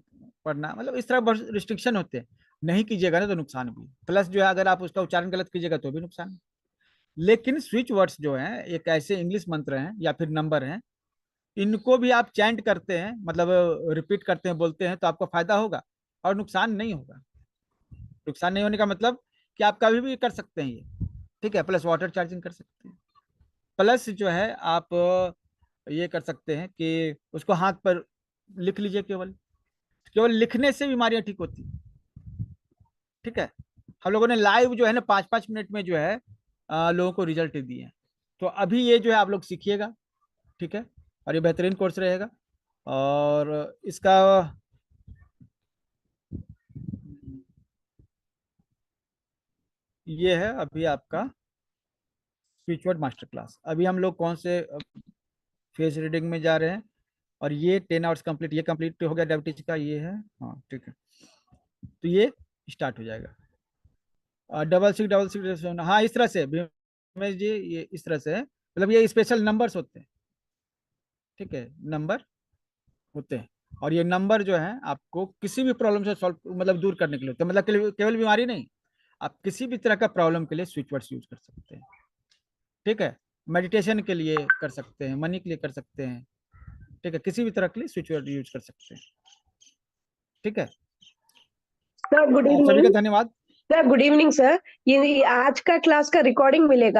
पढ़ना, मतलब इस तरह बहुत रिस्ट्रिक्शन होते हैं। नहीं कीजिएगा ना तो नुकसान भी, प्लस जो है अगर आप उसका उच्चारण गलत कीजिएगा तो भी नुकसान है। लेकिन स्विच वर्ड्स जो हैं एक ऐसे इंग्लिश मंत्र हैं या फिर नंबर हैं, इनको भी आप चैंट करते हैं, मतलब रिपीट करते हैं, बोलते हैं, तो आपको फायदा होगा और नुकसान नहीं होगा। नुकसान नहीं होने का मतलब कि आप कभी भी कर सकते हैं ये, ठीक है, प्लस वाटर चार्जिंग कर सकते हैं, प्लस जो है आप ये कर सकते हैं कि उसको हाथ पर लिख लीजिए, केवल केवल लिखने से बीमारियां ठीक होती हैं। ठीक है, हम लोगों ने लाइव जो है ना 5-5 मिनट में जो है लोगों को रिजल्ट दिए हैं। तो अभी ये जो है आप लोग सीखिएगा, ठीक है, और ये बेहतरीन कोर्स रहेगा। और इसका ये है अभी आपका स्पीच वर्ड मास्टर क्लास। अभी हम लोग कौन से फेस रीडिंग में जा रहे हैं, और ये 10 आवर्स कंप्लीट, ये कंप्लीट हो गया डायबिटीज का, ये है, हाँ ठीक है। तो ये स्टार्ट हो जाएगा। डबल सिक्स, हाँ इस तरह से भीमेश जी, ये इस तरह से है, मतलब ये स्पेशल नंबर्स होते हैं, ठीक है, नंबर होते हैं। और ये नंबर जो है आपको किसी भी प्रॉब्लम से सॉल्व, मतलब दूर करने के लिए होते हैं, मतलब केवल बीमारी नहीं, आप किसी भी तरह का प्रॉब्लम के लिए स्विच वर्ड्स यूज कर सकते हैं। ठीक है, मेडिटेशन के लिए कर सकते हैं, मनी के लिए कर सकते हैं, ठीक है, किसी भी तरह के लिए स्विच वर्ड यूज कर सकते हैं। ठीक है सर गुड सभी का इवनिंग। धन्यवाद। सर गुड इवनिंग सर, ये आज का क्लास का रिकॉर्डिंग मिलेगा?